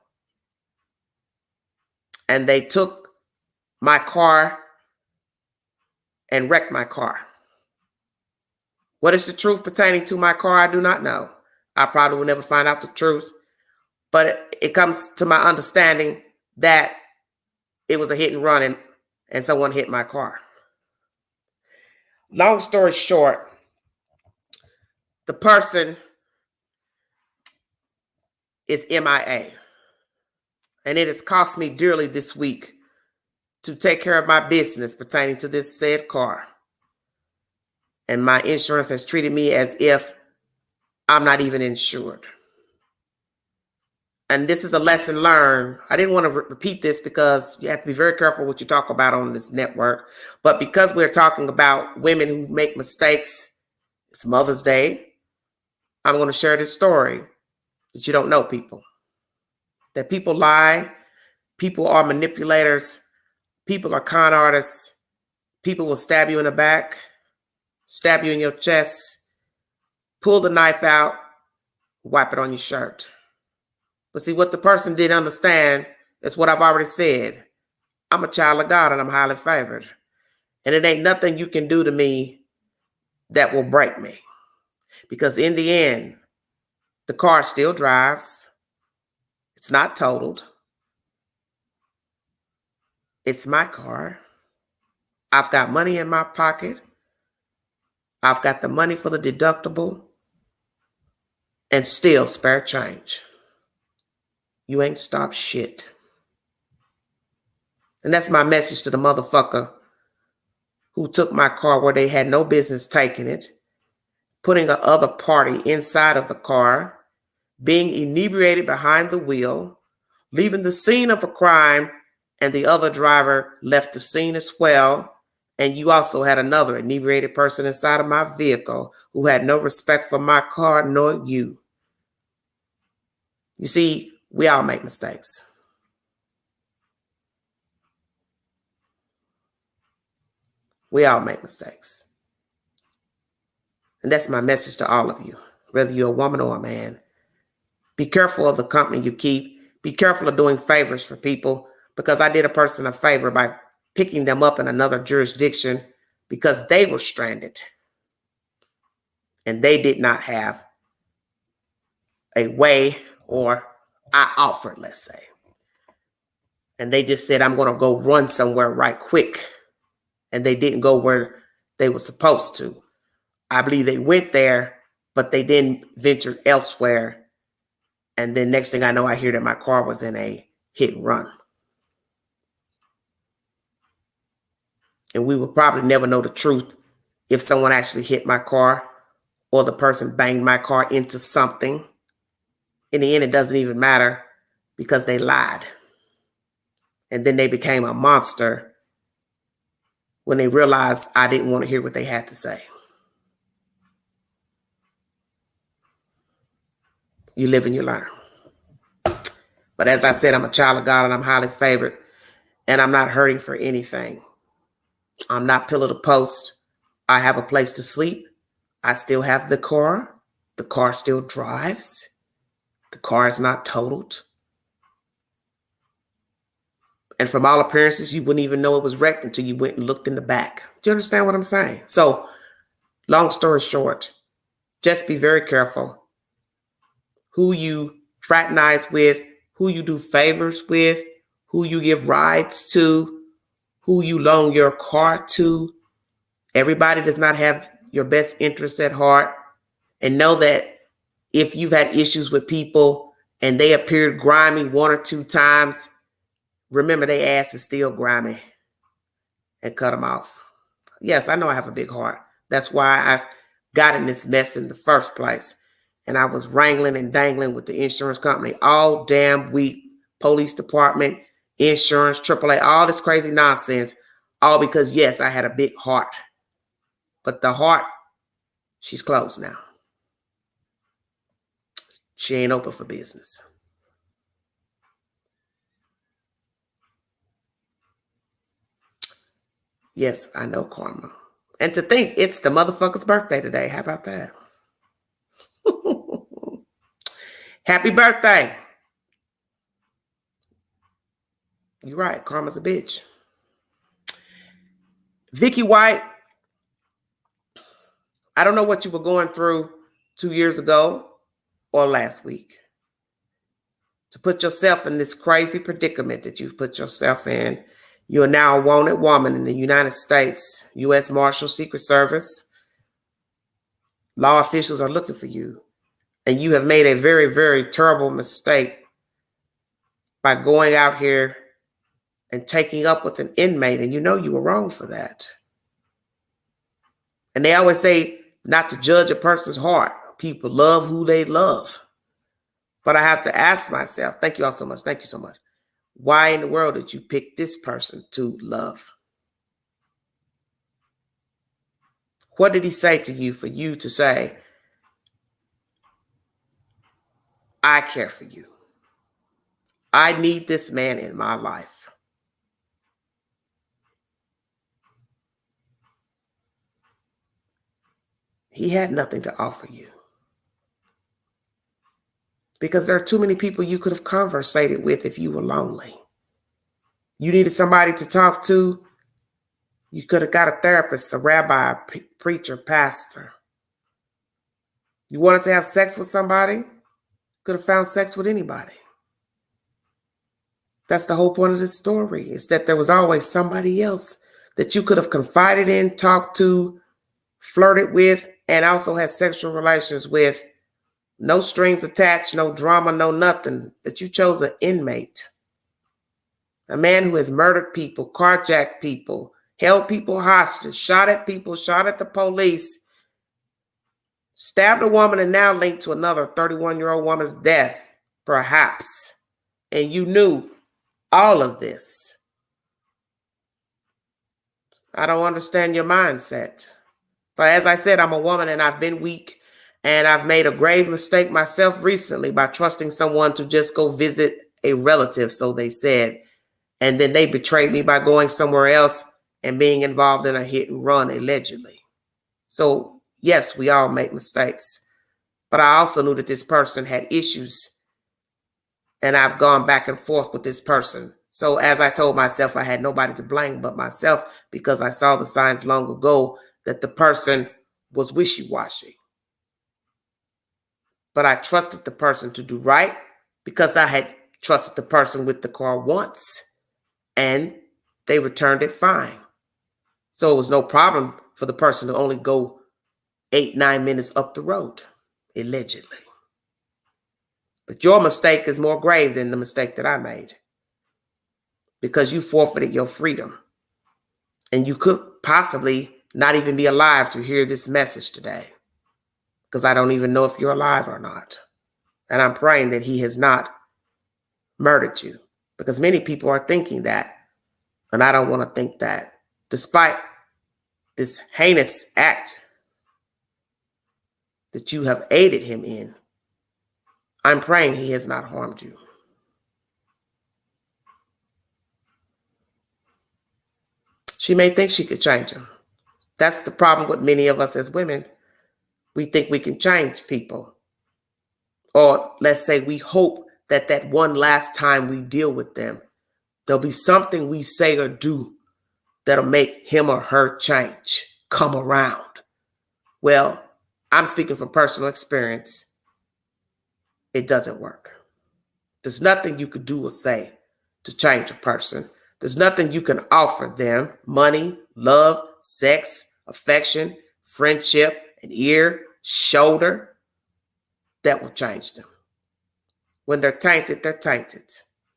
And they took my car and wrecked my car. What is the truth pertaining to my car? I do not know. I probably will never find out the truth. But it comes to my understanding that it was a hit and run and someone hit my car. Long story short, the person is MIA. And it has cost me dearly this week to take care of my business pertaining to this said car. And my insurance has treated me as if I'm not even insured. And this is a lesson learned. I didn't want to repeat this because you have to be very careful what you talk about on this network. But because we're talking about women who make mistakes, it's Mother's Day, I'm going to share this story that you don't know, people. That people lie, people are manipulators, people are con artists, people will stab you in the back, stab you in your chest, pull the knife out, wipe it on your shirt. But see, what the person didn't understand is what I've already said. I'm a child of God and I'm highly favored. And it ain't nothing you can do to me that will break me. Because in the end, The car still drives. It's not totaled. It's my car. I've got money in my pocket. I've got the money for the deductible and still spare change. You ain't stopped shit. And that's my message to the motherfucker who took my car where they had no business taking it, putting a other party inside of the car, being inebriated behind the wheel, leaving the scene of a crime, and the other driver left the scene as well. And you also had another inebriated person inside of my vehicle who had no respect for my car nor you. You see, we all make mistakes. We all make mistakes. And that's my message to all of you, whether you're a woman or a man. Be careful of the company you keep. Be careful of doing favors for people, because I did a person a favor by picking them up in another jurisdiction because they were stranded and they did not have a way, or I offered, let's say. And they just said, I'm going to go run somewhere right quick. And they didn't go where they were supposed to. I believe they went there, but they didn't venture elsewhere. And then next thing I know, I hear that my car was in a hit and run. And we will probably never know the truth if someone actually hit my car or the person banged my car into something. In the end, it doesn't even matter because they lied. And then they became a monster when they realized I didn't want to hear what they had to say. You live and you learn. But as I said, I'm a child of God and I'm highly favored, and I'm not hurting for anything. I'm not pillar to post. I have a place to sleep. I still have the car. The car still drives. The car is not totaled. And from all appearances, you wouldn't even know it was wrecked until you went and looked in the back. Do you understand what I'm saying? So, long story short, just be very careful who you fraternize with, who you do favors with, who you give rides to, who you loan your car to. Everybody does not have your best interests at heart. And know that if you've had issues with people and they appeared grimy one or two times, remember their ass is still grimy and cut them off. Yes, I know I have a big heart. That's why I've got in this mess in the first place. And I was wrangling and dangling with the insurance company all damn week. Police department, insurance, AAA, all this crazy nonsense. All because, yes, I had a big heart. But the heart, she's closed now. She ain't open for business. Yes, I know karma. And to think it's the motherfucker's birthday today. How about that? Happy birthday. You're right. Karma's a bitch. Vicky White, I don't know what you were going through 2 years ago or last week to put yourself in this crazy predicament that you've put yourself in. You are now a wanted woman in the United States, U.S. Marshal Secret Service. Law officials are looking for you. And you have made a very, very terrible mistake by going out here and taking up with an inmate. And you know you were wrong for that. And they always say not to judge a person's heart. People love who they love. But I have to ask myself, thank you all so much. Thank you so much. Why in the world did you pick this person to love? What did he say to you for you to say, I care for you. I need this man in my life. He had nothing to offer you. Because there are too many people you could have conversated with if you were lonely. You needed somebody to talk to. You could have got a therapist, a rabbi, a preacher, pastor. You wanted to have sex with somebody? could have found sex with anybody. That's the whole point of this story, is that there was always somebody else that you could have confided in, talked to, flirted with, and also had sexual relations with. No strings attached, no drama, no nothing. That you chose an inmate. A man who has murdered people, carjacked people, held people hostage, shot at people, shot at the police, stabbed a woman, and now linked to another 31-year-old woman's death, perhaps. And you knew all of this. I don't understand your mindset. But as I said, I'm a woman and I've been weak, and I've made a grave mistake myself recently by trusting someone to just go visit a relative, so they said. And then they betrayed me by going somewhere else and being involved in a hit and run, allegedly. So yes, we all make mistakes. But I also knew that this person had issues, and I've gone back and forth with this person. So as I told myself, I had nobody to blame but myself, because I saw the signs long ago that the person was wishy-washy. But I trusted the person to do right, because I had trusted the person with the car once, and they returned it fine. So it was no problem for the person to only go 8-9 minutes up the road, allegedly. But your mistake is more grave than the mistake that I made, because you forfeited your freedom. And you could possibly not even be alive to hear this message today, because I don't even know if you're alive or not. And I'm praying that he has not murdered you, because many people are thinking that, and I don't want to think that. Despite this heinous act that you have aided him in, I'm praying he has not harmed you. She may think she could change him. That's the problem with many of us as women. We think we can change people. Or let's say we hope that that one last time we deal with them, there'll be something we say or do that'll make him or her change, come around. Well, I'm speaking from personal experience. It doesn't work. There's nothing you could do or say to change a person. There's nothing you can offer them: money, love, sex, affection, friendship, an ear, shoulder, that will change them. When they're tainted, they're tainted.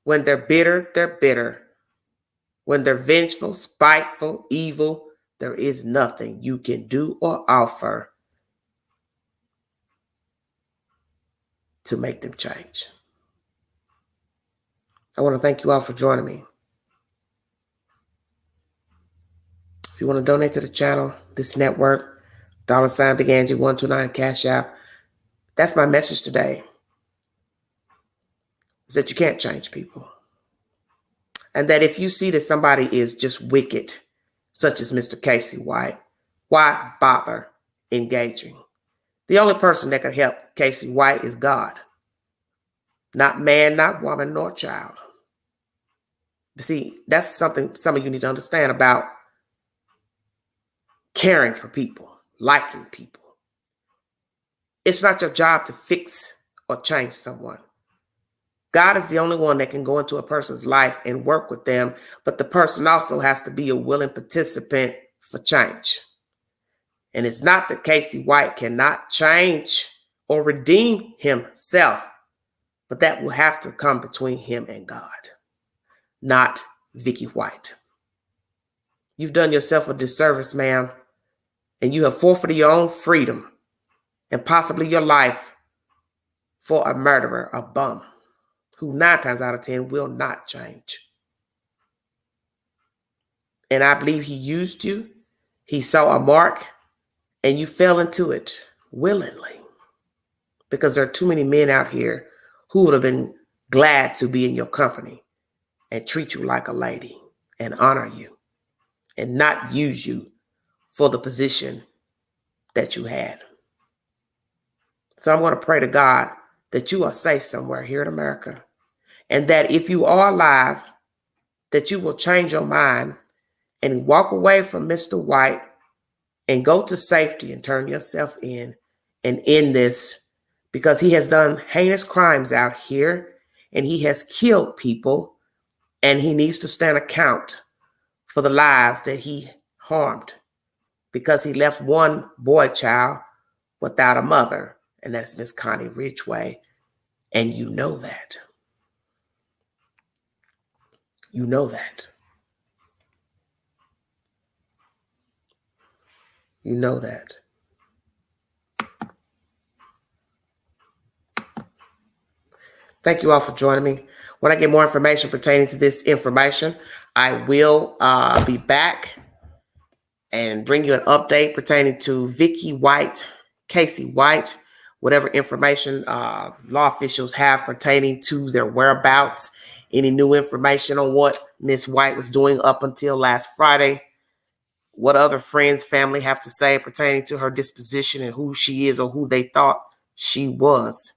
When they're bitter, they're bitter. When they're vengeful, spiteful, evil, there is nothing you can do or offer to make them change. I want to thank you all for joining me. If you want to donate to the channel, this network, $Big Angie 129 Cash App, that's my message today, is that you can't change people. And that if you see that somebody is just wicked, such as Mr. Casey White, why bother engaging? The only person that can help Casey White is God. Not man, not woman, nor child. See, that's something some of you need to understand about caring for people, liking people. It's not your job to fix or change someone. God is the only one that can go into a person's life and work with them, but the person also has to be a willing participant for change. And it's not that Casey White cannot change or redeem himself, but that will have to come between him and God, not Vicky White. You've done yourself a disservice, ma'am, and you have forfeited your own freedom and possibly your life for a murderer, a bum, who 9 times out of 10 will not change. And I believe he used you. He saw a mark, and you fell into it willingly, because there are too many men out here who would have been glad to be in your company and treat you like a lady and honor you and not use you for the position that you had. So I'm going to pray to God that you are safe somewhere here in America, and that if you are alive, that you will change your mind and walk away from Mr. White and go to safety and turn yourself in and end this because he has done heinous crimes out here and he has killed people, and he needs to stand account for the lives that he harmed because he left one boy child without a mother, and that's Miss Connie Ridgway. And you know that. You know that. You know that. Thank you all for joining me. When I get more information pertaining to this information, I will be back and bring you an update pertaining to Vicky White, Casey White, whatever information law officials have pertaining to their whereabouts, any new information on what Miss White was doing up until last Friday, what other friends, family have to say pertaining to her disposition and who she is or who they thought she was.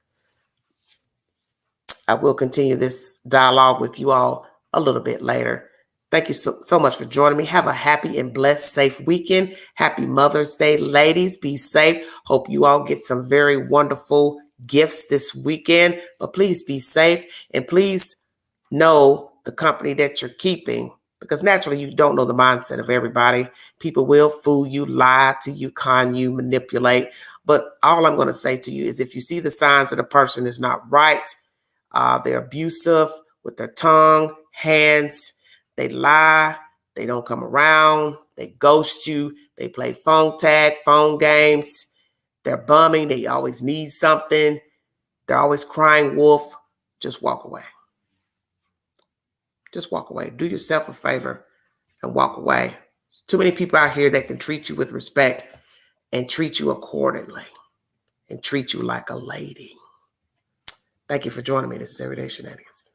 I will continue this dialogue with you all a little bit later. Thank you so much for joining me. Have a happy and blessed, safe weekend. Happy Mother's Day, ladies. Be safe. Hope you all get some very wonderful gifts this weekend. But please be safe, and please know the company that you're keeping, because naturally you don't know the mindset of everybody. People will fool you, lie to you, con you, manipulate. But all I'm going to say to you is if you see the signs that a person is not right, they're abusive with their tongue, hands, they lie, they don't come around, they ghost you, they play phone tag, phone games, they're bumming, they always need something, they're always crying wolf, just walk away. Just walk away. Do yourself a favor and walk away. Too many people out here that can treat you with respect and treat you accordingly and treat you like a lady. Thank you for joining me. This is Everyday Shenanigans.